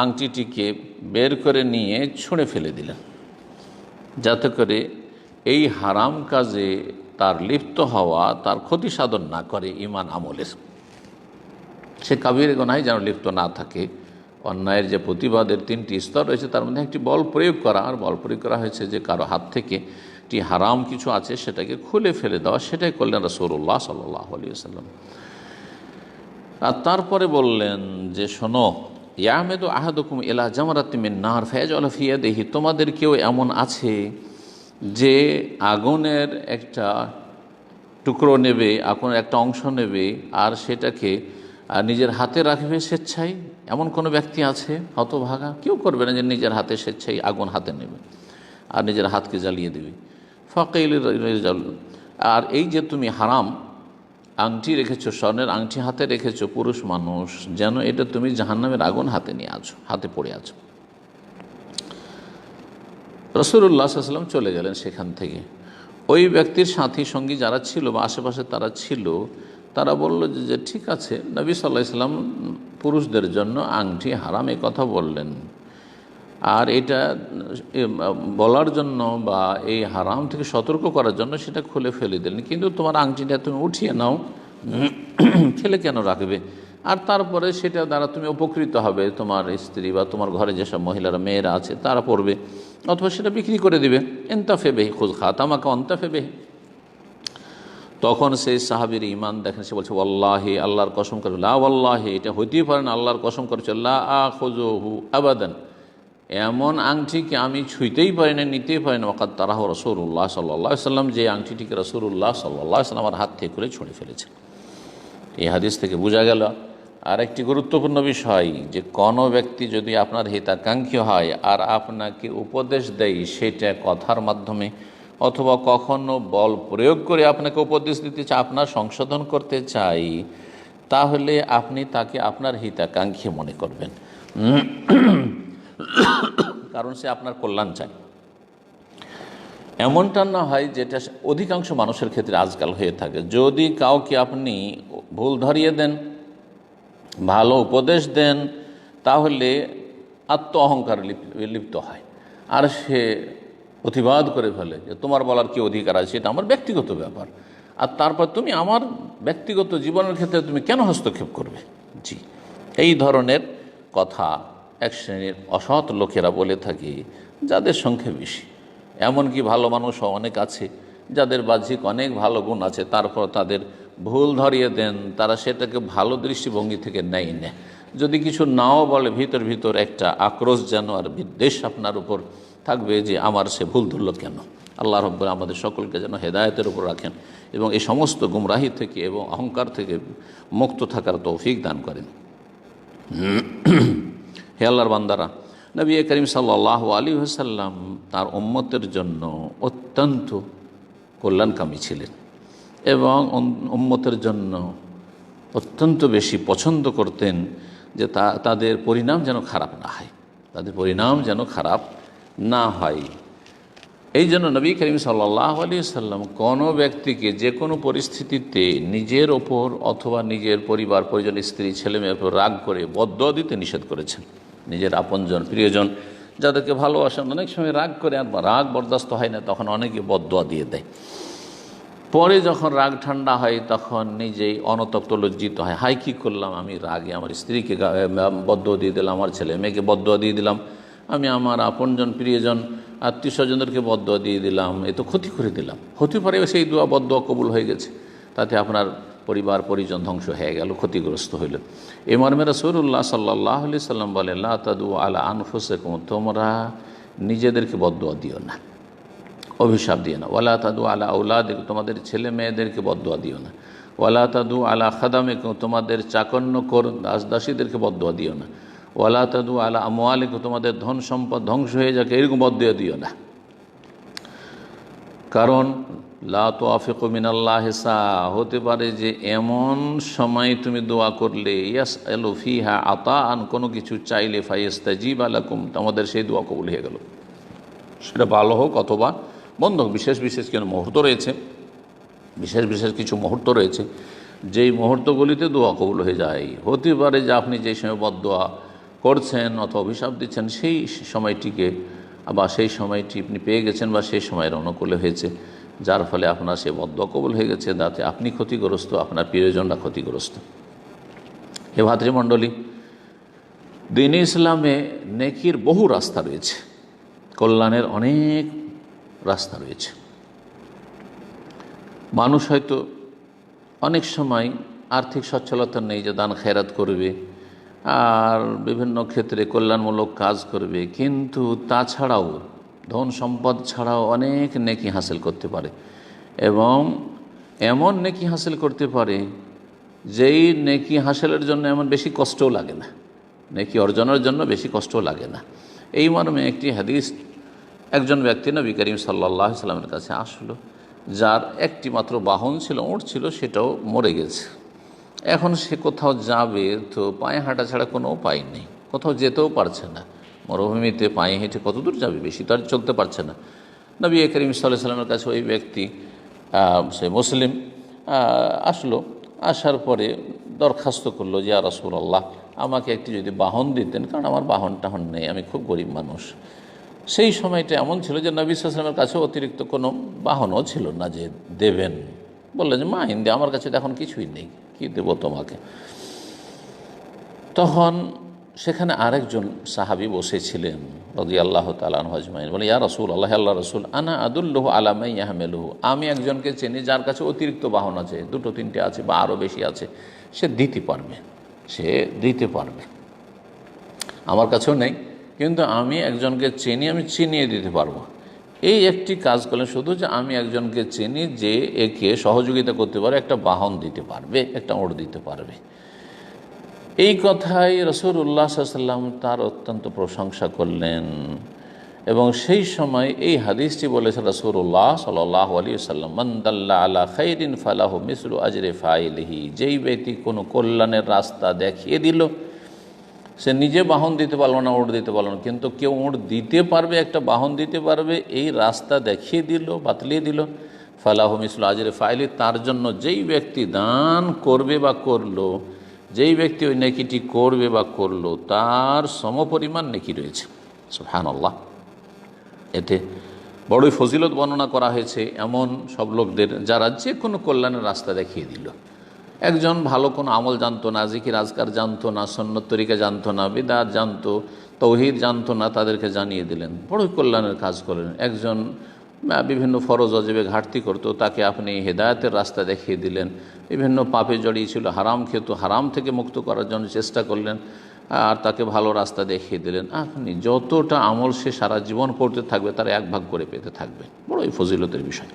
আংটিটিকে বের করে নিয়ে ছুঁড়ে ফেলে দিলেন, যাতে করে এই হারাম কাজে তার লিপ্ত হওয়া তার ক্ষতি সাধন না করে ঈমান আমলের। সে কাবিরা গুনাহে যেন লিপ্ত না থাকে। অন্যায়ের যে প্রতিবাদের 3টি স্তর রয়েছে তার মধ্যে একটি বল প্রয়োগ করা, আর বল প্রয়োগ করা হয়েছে যে কারো হাত থেকে একটি হারাম কিছু আছে সেটাকে খুলে ফেলে দেওয়া, সেটাই করলেন রাসূলুল্লাহ সাল্লাল্লাহু আলাইহি ওয়াসাল্লাম। আর তারপরে বললেন যে শোনো, ইয়ামেদু আহাদুকুম ইলা জামরাতিন মিন নার ফায়াজআলু ফি ইয়াদিহি, তোমাদের কেউ এমন আছে যে আগুনের একটা টুকরো নেবে, আগুনের একটা অংশ নেবে আর সেটাকে নিজের হাতে রাখবে স্বেচ্ছায়। এমন কোনো ব্যক্তি আছে? হতভাগা, কেউ করবে না যে নিজের হাতে স্বেচ্ছায় আগুন হাতে নেবে আর নিজের হাতকে জ্বালিয়ে দেবে। ফাকিল, আর এই যে তুমি হারাম আংটি রেখেছো, স্বর্ণের আংটি হাতে রেখেছো পুরুষ মানুষ, যেন এটা তুমি জাহান্নামের আগুন হাতে নিয়ে আছো, হাতে পড়ে আছো। রাসূলুল্লাহ সাল্লাল্লাহু আলাইহি ওয়াসাল্লাম চলে গেলেন সেখান থেকে। ওই ব্যক্তির সাথী সঙ্গী যারা ছিল বা আশেপাশে তারা ছিল, তারা বলল যে ঠিক আছে, নবী সাল্লাল্লাহু আলাইহি ওয়াসাল্লাম পুরুষদের জন্য আংটি হারাম এই কথা বললেন, আর এটা বলার জন্য বা এই হারাম থেকে সতর্ক করার জন্য সেটা খুলে ফেলে দিলেন, কিন্তু তোমার আংটিটা তুমি উঠিয়ে নাও, ফেলে কেন রাখবে? আর তারপরে সেটা দ্বারা তুমি উপকৃত হবে, তোমার স্ত্রী বা তোমার ঘরে যেসব মহিলারা মেয়েরা আছে তারা পড়বে, অথবা সেটা বিক্রি করে দিবে। এন্তাফে বেহি খুদ খাতামাকা অন্তাফে বেহি। তখন সেই সাহাবীর ঈমান দেখেন, সে বলছে ওয়াল্লাহি, আল্লাহর কসম করে, লা ওয়াল্লাহি, এটা হইতেই পারে না, আল্লাহর কসম করেছে, লা আখুযুহু আবাদান, এমন আংটিকে আমি ছুঁইতেই পারি না, নিতেই পারি না। ওয়াকাদ তারাহু রাসূলুল্লাহ সাল্লাল্লাহু আলাইহি ওয়াসাল্লাম, যে আংটিটিকে রাসূলুল্লাহ সাল্লাল্লাহু আলাইহি ওয়াসাল্লামের হাত থেকে করে ছুঁড়ে ফেলেছে। এই হাদিস থেকে বোঝা গেল আর একটি গুরুত্বপূর্ণ বিষয়, যে কোনো ব্যক্তি যদি আপনার হিতাকাঙ্ক্ষী হয় আর আপনাকে উপদেশ দেয়, সেটা কথার মাধ্যমে অথবা কখনো বল প্রয়োগ করে আপনাকে উপদেশ দিতে চায়, আপনার সংশোধন করতে চাই, তাহলে আপনি তাকে আপনার হিতাকাঙ্ক্ষী মনে করবেন, কারণ সে আপনার কল্যাণ চায়। এমনটা না হয় যেটা অধিকাংশ মানুষের ক্ষেত্রে আজকাল হয়ে থাকে। যদি কাউকে আপনি ভুল ধরিয়ে দেন, ভালো উপদেশ দেন, তাহলে আত্ম অহংকার লিপ্ত হয় আর সে প্রতিবাদ করে ফেলে যে তোমার বলার কি অধিকার আছে, এটা আমার ব্যক্তিগত ব্যাপার, আর তারপর তুমি আমার ব্যক্তিগত জীবনের ক্ষেত্রে তুমি কেন হস্তক্ষেপ করবে। জি, এই ধরনের কথা এক শ্রেণীর অসৎ লোকেরা বলে থাকে, যাদের সংখ্যা বেশি। এমনকি ভালো মানুষও অনেক আছে যাদের বাহ্যিক অনেক ভালো গুণ আছে, তারপর তাদের ভুল ধরিয়ে দেন, তারা সেটাকে ভালো দৃষ্টিভঙ্গি থেকে নেয় না। যদি কিছু নাও বলে, ভিতর ভিতর একটা আক্রোশ যেন আর বিদ্বেষ আপনার উপর থাকবে যে আমার সে ভুল ধরল কেন। আল্লাহ রাব্বুল আমাদের সকলকে যেন হেদায়েতের উপর রাখেন এবং এই সমস্ত গুমরাহি থেকে এবং অহংকার থেকে মুক্ত থাকার তৌফিক দান করেন। হে আল্লাহর বান্দারা, নবী করিম সাল্লাল্লাহু আলাইহি ওয়াসাল্লাম তার উম্মতের জন্য অত্যন্ত কল্যাণকামী ছিলেন এবং উম্মতের জন্য অত্যন্ত বেশি পছন্দ করতেন যে তাদের পরিণাম যেন খারাপ না হয়, তাদের পরিণাম যেন খারাপ না হয়। এই জন্য নবী করিম সাল্লাল্লাহু আলাইহি সাল্লাম কোনো ব্যক্তিকে যে কোনো পরিস্থিতিতে নিজের ওপর অথবা নিজের পরিবার পরিজন, স্ত্রী ছেলেমেয়ের ওপর রাগ করে বদদোয়া দিতে নিষেধ করেছেন। নিজের আপনজন প্রিয়জন যাদেরকে ভালোবাসেন, অনেক সময় রাগ করে, আর রাগ বরদাস্ত হয় না, তখন অনেকে বদদোয়া দিয়ে দেয়। পরে যখন রাগ ঠান্ডা হয় তখন নিজেই অনুতপ্ত লজ্জিত হয়, হাই কী করলাম, আমি রাগে আমার স্ত্রীকে বদদোয়া দিয়ে দিলাম, আমার ছেলে মেয়েকে বদদোয়া দিয়ে দিলাম, আমি আমার আপনজন প্রিয়জন আত্মীয় স্বজনদেরকে বদদোয়া দিয়ে দিলাম, এ তো ক্ষতি করে দিলাম। হতে পারে সেই দোয়া বদদোয়া কবুল হয়ে গেছে, তাতে আপনার পরিবার পরিজন ধ্বংস হয়ে গেল, ক্ষতিগ্রস্ত হইল। এ মর্মে রাসূলুল্লাহ সাল্লাল্লাহু আলাইহি সাল্লাম বলেন, লা তাদু আলা আনফুসিকুম, তোমরা নিজেদেরকে বদদোয়া দিও না, অভিশাপ দিও না। ওয়ালা তাদু আলা আউলাদিকুম, তোমাদের ছেলে মেয়েদেরকে বদদোয়া দিও না। ওয়ালা তাদু আলা খাদামিকুম, তোমাদের চাকর দাস দাসীদেরকে বদদোয়া দিও না। ওয়ালা তাদু আলা আমওয়ালিকুম, তোমাদের ধন সম্পদ ধ্বংস হয়ে যাকে এরকম বদদোয়া দিও না। কারণ লা তুআফিকু মিনাল্লাহি সা, হতে পারে যে এমন সময় তুমি দোয়া করলে, ইয়াসআলু ফিহা আতাআন, কোনো কিছু চাইলে, ফায়াস্তাজিবা লাকুম, তোমাদের সেই দোয়া কবুল হয়ে গেল। সেটা ভালো হোক অথবা বন্ধ হোক, বিশেষ বিশেষ কিছু মুহূর্ত রয়েছে, কিছু মুহূর্ত রয়েছে যেই মুহূর্তগুলিতে দোয়া কবুল হয়ে যায়। হতে পারে যে আপনি যে সময় বদদোয়া করছেন অথবা অভিশাপ দিচ্ছেন, সেই সময়টিকে বা সেই সময়টি আপনি পেয়ে গেছেন বা সেই সময়ের অনুকূলে হয়েছে, যার ফলে আপনার সে বদদোয়া কবুল হয়ে গেছে, তাতে আপনি ক্ষতিগ্রস্ত, আপনার প্রিয়জনরা ক্ষতিগ্রস্ত। হে ভাতৃমণ্ডলী, দ্বীন ইসলামে নেকির বহু রাস্তা রয়েছে, কল্যাণের অনেক রাস্তা রয়েছে। মানুষ হয়তো অনেক সময় আর্থিক সচ্ছলতা নেই যে দান খেরাত করবে আর বিভিন্ন ক্ষেত্রে কল্যাণমূলক কাজ করবে, কিন্তু তাছাড়াও ধন সম্পদ ছাড়াও অনেক নেকি হাসিল করতে পারে, এবং এমন নেকি হাসিল করতে পারে যেই নেকি হাসিলের জন্য এমন বেশি কষ্টও লাগে না, নেকি অর্জনের জন্য বেশি কষ্টও লাগে না। এই মর্মে একটি হাদিস, একজন ব্যক্তি নবী করিম সাল্লাল্লাহু আলাইহি সাল্লামের কাছে আসলো, যার একটি মাত্র বাহন ছিল, উট ছিল, সেটাও মরে গেছে। এখন সে কোথাও যাবে তো পায়ে হাঁটা ছাড়া কোনো উপায় নেই, কোথাও যেতেও পারছে না, মরুভূমিতে পায়ে হেঁটে কত দূর যাবে, বেশি তো আর চলতে পারছে না। নবী করিম সাল্লাল্লাহু আলাইহি সাল্লামের কাছে ওই ব্যক্তি, সে মুসলিম, আসলো। আসার পরে দরখাস্ত করলো যে ইয়া রাসূলুল্লাহ, আমাকে একটি যদি বাহন দিতেন, কারণ আমার বাহন টাহন নেই, আমি খুব গরিব মানুষ। সেই সময়টা এমন ছিল যে নবী সাল্লাল্লাহু আলাইহি ওয়াসাল্লামের কাছে অতিরিক্ত কোনো বাহনও ছিল না যে দেবেন। বললেন যে মা হিন্দি, আমার কাছে এখন কিছুই নেই, কি দেব তোমাকে। তখন সেখানে আরেকজন সাহাবী বসেছিলেন রাদিয়াল্লাহু তাআলা আনহু আজমাইন, বলে ইয়া রাসূলুল্লাহ, আল্লাহ রাসূল, আনা আদুল্লুহু আলা মান ইয়াহমিলুহু, আমি একজনকে চিনি যার কাছে অতিরিক্ত বাহন আছে, দুটো তিনটে আছে বা আরও বেশি আছে, সে দিতে পারবে। আমার কাছেও নেই, কিন্তু আমি একজনকে চিনি, আমি চিনিয়ে দিতে পারবো। এই একটি কাজ করলেন শুধু, যে আমি একজনকে চিনি যে একে সহযোগিতা করতে পারে, একটা বাহন দিতে পারবে, একটা ওট দিতে পারবে। এই কথাই রাসূলুল্লাহ সাল্লাল্লাহু আলাইহি ওয়াসাল্লাম তার অত্যন্ত প্রশংসা করলেন, এবং সেই সময় এই হাদিসটি বলেছেন রাসূলুল্লাহ সাল্লাল্লাহু আলাইহি ওয়াসাল্লাম, মান দাল্লা আলা খাইরিন ফালাহু মিসলু আজরি ফাইলিহি, যেই ব্যক্তি কোনো কল্যাণের রাস্তা দেখিয়ে দিল, সে নিজে বাহন দিতে পারলো না, উট দিতে পারলো না, কিন্তু কেউ উট দিতে পারবে, একটা বাহন দিতে পারবে, এই রাস্তা দেখিয়ে দিল, বাতলিয়ে দিল, ফালাহু মিসলু আজরি ফাইলি, তার জন্য যেই ব্যক্তি দান করবে বা করলো, যেই ব্যক্তি ওই নেকিটি করবে বা করলো, তার সমপরিমাণ নেকি রয়েছে। সুবহানাল্লাহ। এতে বড়ই ফজিলত বর্ণনা করা হয়েছে এমন সব লোকদের, যারা যে কোনো কল্যাণের রাস্তা দেখিয়ে দিল। একজন ভালো কোনো আমল জানতো না, জিকির আজকার জানতো না, সুন্নত তরিকা জানতো না, বিদআত জানতো, তাওহীদ জানতো না, তাদেরকে জানিয়ে দিলেন, বড়ই কল্যাণের কাজ করলেন। একজন বিভিন্ন ফরজ ওয়াজিবে ঘাটতি করতো, তাকে আপনি হেদায়েতের রাস্তা দেখিয়ে দিলেন। বিভিন্ন পাপে জড়িয়ে ছিল, হারাম খেত, হারাম থেকে মুক্ত করার জন্য চেষ্টা করলেন, আর তাকে ভালো রাস্তা দেখিয়ে দিলেন। আপনি যতটা আমল সে সারা জীবন করতে থাকবে, তার এক ভাগ করে পেতে থাকবে। বড়ই ফজিলতের বিষয়।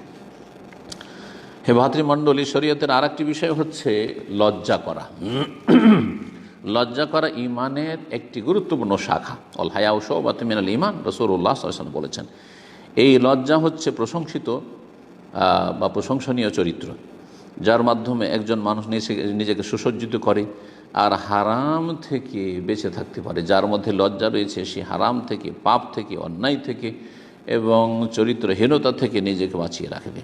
হে ভাতৃমণ্ডলী, শরীয়তের আর একটি বিষয় হচ্ছে লজ্জা করা। লজ্জা করা ইমানের একটি গুরুত্বপূর্ণ শাখা। অল হায়াউ শুবাতুম মিনাল ঈমান, রাসূলুল্লাহ সাল্লাল্লাহু আলাইহি ওয়াসাল্লাম বলেছেন। এই লজ্জা হচ্ছে প্রশংসিত বা প্রশংসনীয় চরিত্র, যার মাধ্যমে একজন মানুষ নিজেকে সুসজ্জিত করে, আর হারাম থেকে বেঁচে থাকতে পারে। যার মধ্যে লজ্জা রয়েছে সে হারাম থেকে, পাপ থেকে, অন্যায় থেকে এবং চরিত্রহীনতা থেকে নিজেকে বাঁচিয়ে রাখবে।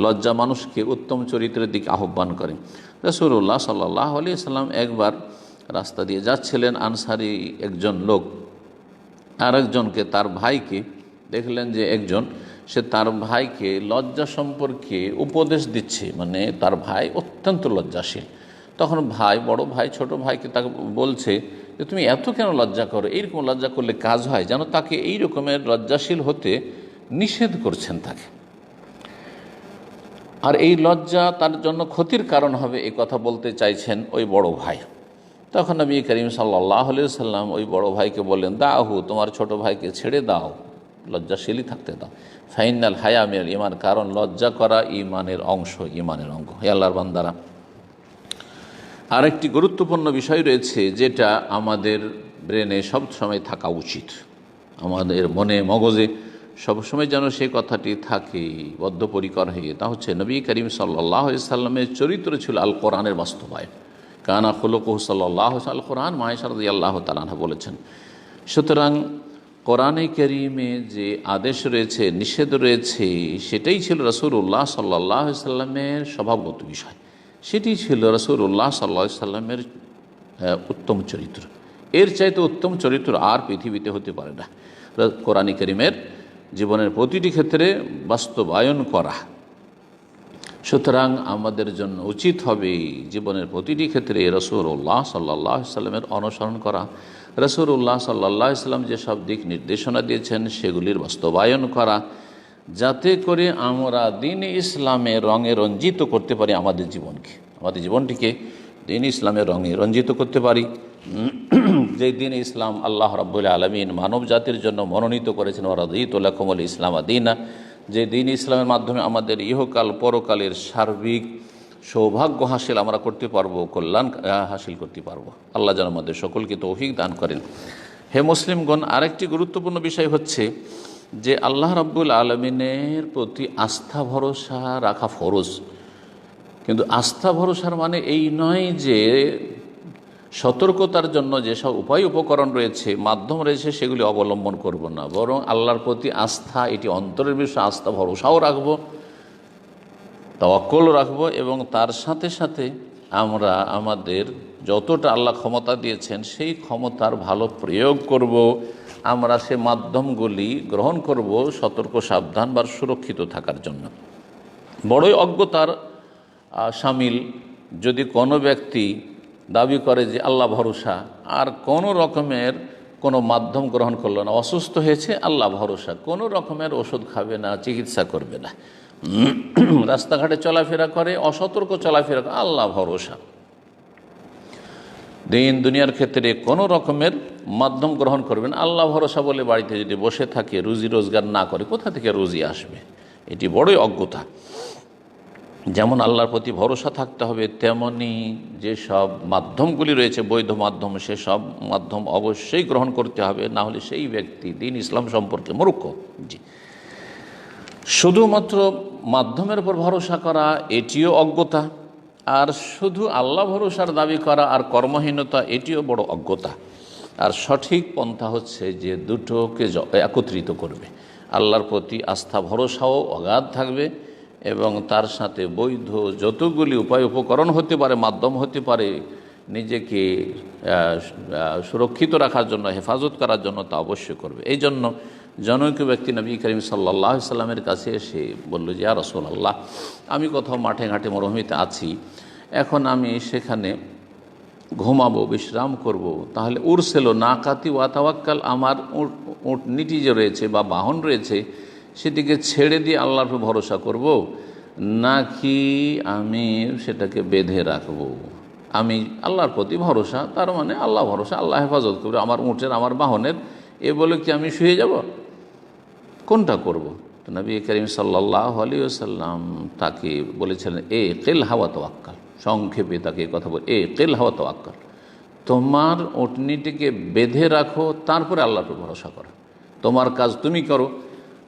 লজ্জা মানুষকে উত্তম চরিত্রের দিকে আহ্বান করে। রাসূলুল্লাহ সাল্লাল্লাহু আলাইহি সাল্লাম একবার রাস্তা দিয়ে যাচ্ছিলেন, আনসারি একজন লোক আরেকজনকে, তার ভাইকে দেখলেন যে সে তার ভাইকে লজ্জা সম্পর্কে উপদেশ দিচ্ছে, মানে তার ভাই অত্যন্ত লজ্জাশীল। তখন বড় ভাই ছোট ভাইকে তাকে বলছে যে তুমি এত কেন লজ্জা করো, এইরকম লজ্জা করলে কাজ হয়, যেন তাকে এই রকমের লজ্জাশীল হতে নিষেধ করছেন তাকে, আর এই লজ্জা তার জন্য ক্ষতির কারণ হবে, এই কথা বলতে চাইছেন ওই বড় ভাই। তখন নবী করিম সাল্লাল্লাহু আলাইহি সাল্লাম ওই বড় ভাইকে বললেন, দাহু, তোমার ছোট ভাইকে ছেড়ে দাও, লজ্জাশীলই থাকতে দাও। ফাইনাল হায়া মিনাল ঈমান, কারণ লজ্জা করা ঈমানের অংশ, ঈমানের অঙ্গ। হে আল্লাহর বান্দারা, আরেকটি গুরুত্বপূর্ণ বিষয় রয়েছে যেটা আমাদের ব্রেনে সব সময় থাকা উচিত, আমাদের মনে মগজে সবসময় যেন সেই কথাটি থাকে বদ্ধপরিকর হয়ে, তা হচ্ছে নবী করিম সাল্লাল্লাহু আলাইহি সাল্লামের চরিত্র ছিল আল কোরআনের বাস্তবায়ন। কানা খুলুকুহু সাল্লাল্লাহু আল কোরআন, মা আয়েশা রাদিয়াল্লাহু তাআলা আনহা বলেছেন। সুতরাং কোরআনে কারীমে যে আদেশ রয়েছে, নিষেধ রয়েছে, সেটাই ছিল রাসূলুল্লাহ সাল্লাল্লাহু আলাইহি সাল্লামের স্বভাবগত বিষয়, সেটি ছিল রাসূলুল্লাহ সাল্লাল্লাহু আলাইহি সাল্লামের উত্তম চরিত্র। এর চাইতে উত্তম চরিত্র আর পৃথিবীতে হতে পারে না, কোরআনে কারীমের জীবনের প্রতিটি ক্ষেত্রে বাস্তবায়ন করা। সুতরাং আমাদের জন্য উচিত হবে জীবনের প্রতিটি ক্ষেত্রে রাসূলুল্লাহ সাল্লাল্লাহু আলাইহি সাল্লামের অনুসরণ করা, রাসূলুল্লাহ সাল্লাল্লাহু আলাইহি সাল্লাম যেসব দিক নির্দেশনা দিয়েছেন সেগুলির বাস্তবায়ন করা, যাতে করে আমরা দ্বীন-ই ইসলামের রঙে রঞ্জিত করতে পারি আমাদের জীবনকে, আমাদের জীবনটিকে দ্বীন-ই ইসলামের রঙে রঞ্জিত করতে পারি। যে দ্বীন ইসলাম আল্লাহ রাব্বুল আলামিন মানব জাতির জন্য মনোনীত করেছেন, ওয়ারাদিতু লাকুমুল ইসলাম দীনা, যে দ্বীন ইসলামের মাধ্যমে আমাদের ইহকাল পরকালের সার্বিক সৌভাগ্য হাসিল আমরা করতে পারবো, কল্যাণ হাসিল করতে পারবো। আল্লাহ যেন আমাদের সকলকে তৌফিক দান করেন। হে মুসলিমগণ, আরেকটি গুরুত্বপূর্ণ বিষয় হচ্ছে যে আল্লাহ রাব্বুল আলামিনের প্রতি আস্থা ভরসা রাখা ফরজ। কিন্তু আস্থা ভরসার মানে এই নয় যে সতর্কতার জন্য যেসব উপায় উপকরণ রয়েছে, মাধ্যম রয়েছে, সেগুলি অবলম্বন করব না, বরং আল্লাহর প্রতি আস্থা, এটি অন্তরের বিষয়ে আস্থা ভরসাও রাখব, তাওয়াক্কুল রাখব, এবং তার সাথে সাথে আমরা আমাদের যতটা আল্লাহ ক্ষমতা দিয়েছেন সেই ক্ষমতার ভালো প্রয়োগ করব, আমরা সে মাধ্যমগুলি গ্রহণ করব সতর্ক, সাবধান বা সুরক্ষিত থাকার জন্য। বড়ই অজ্ঞতার শামিল যদি কোনো ব্যক্তি দাবি করে যে আল্লাহ ভরসা, আর কোনো রকমের কোনো মাধ্যম গ্রহণ করলো না, অসুস্থ হয়েছে আল্লাহ ভরসা, কোনো রকমের ওষুধ খাবে না, চিকিৎসা করবে না, রাস্তাঘাটে চলাফেরা করে, অসতর্ক চলাফেরা করে, আল্লাহ ভরসা, দিন দুনিয়ার ক্ষেত্রে কোনো রকমের মাধ্যম গ্রহণ করবেন, আল্লাহ ভরসা বলে বাড়িতে যদি বসে থাকে, রুজি রোজগার না করে, কোথা থেকে রুজি আসবে? এটি বড়ই অজ্ঞতা। যেমন আল্লাহর প্রতি ভরসা থাকতে হবে, তেমনি যেসব মাধ্যমগুলি রয়েছে বৈধ মাধ্যম, সেসব মাধ্যম অবশ্যই গ্রহণ করতে হবে, না হলে সেই ব্যক্তি দ্বীন ইসলাম সম্পর্কে মূর্খ। জি, শুধুমাত্র মাধ্যমের উপর ভরসা করা এটিও অজ্ঞতা, আর শুধু আল্লাহ ভরসার দাবি করা আর কর্মহীনতা, এটিও বড় অজ্ঞতা। আর সঠিক পন্থা হচ্ছে যে দুটোকে একত্রিত করবে, আল্লাহর প্রতি আস্থা ভরসাও অগাধ থাকবে এবং তার সাথে বৈধ যতগুলি উপায় উপকরণ হতে পারে, মাধ্যম হতে পারে নিজেকে সুরক্ষিত রাখার জন্য, হেফাজত করার জন্য, তা অবশ্যই করবে। এই জন্য জনৈক ব্যক্তি নবী করিম সাল্লাল্লাহু আলাইহি সাল্লামের কাছে এসে বলল যে, ইয়া রাসূলুল্লাহ, আমি কোথাও মাঠে ঘাটে মরুভূমিতে আছি, এখন আমি সেখানে ঘুমাবো, বিশ্রাম করব, তাহলে উরসেলো নাকাতি ওয়া তাওয়াক্কাল, আমার উটনিটি যে রয়েছে বা বাহন রয়েছে সেটিকে ছেড়ে দিয়ে আল্লাহর উপর ভরসা করব, নাকি আমি সেটাকে বেঁধে রাখব? আমি আল্লাহর প্রতি ভরসা, তার মানে আল্লাহ ভরসা, আল্লাহ হেফাজত করবে আমার উটের, আমার বাহনের, এ বলে কি আমি শুয়ে যাব? কোনটা করব? তো নবী করিম সাল্লাল্লাহু আলাইহি ওয়াসাল্লাম তাকে বলেছিলেন, এ কিল হাওয়া তাওয়াক্কাল, সংক্ষেপে তাকে কথা বলে, এ কিল হাওয়া তাওয়াক্কাল, তোমার উটনিটিকে বেঁধে রাখো, তারপরে আল্লাহর উপর ভরসা করো, তোমার কাজ তুমি করো,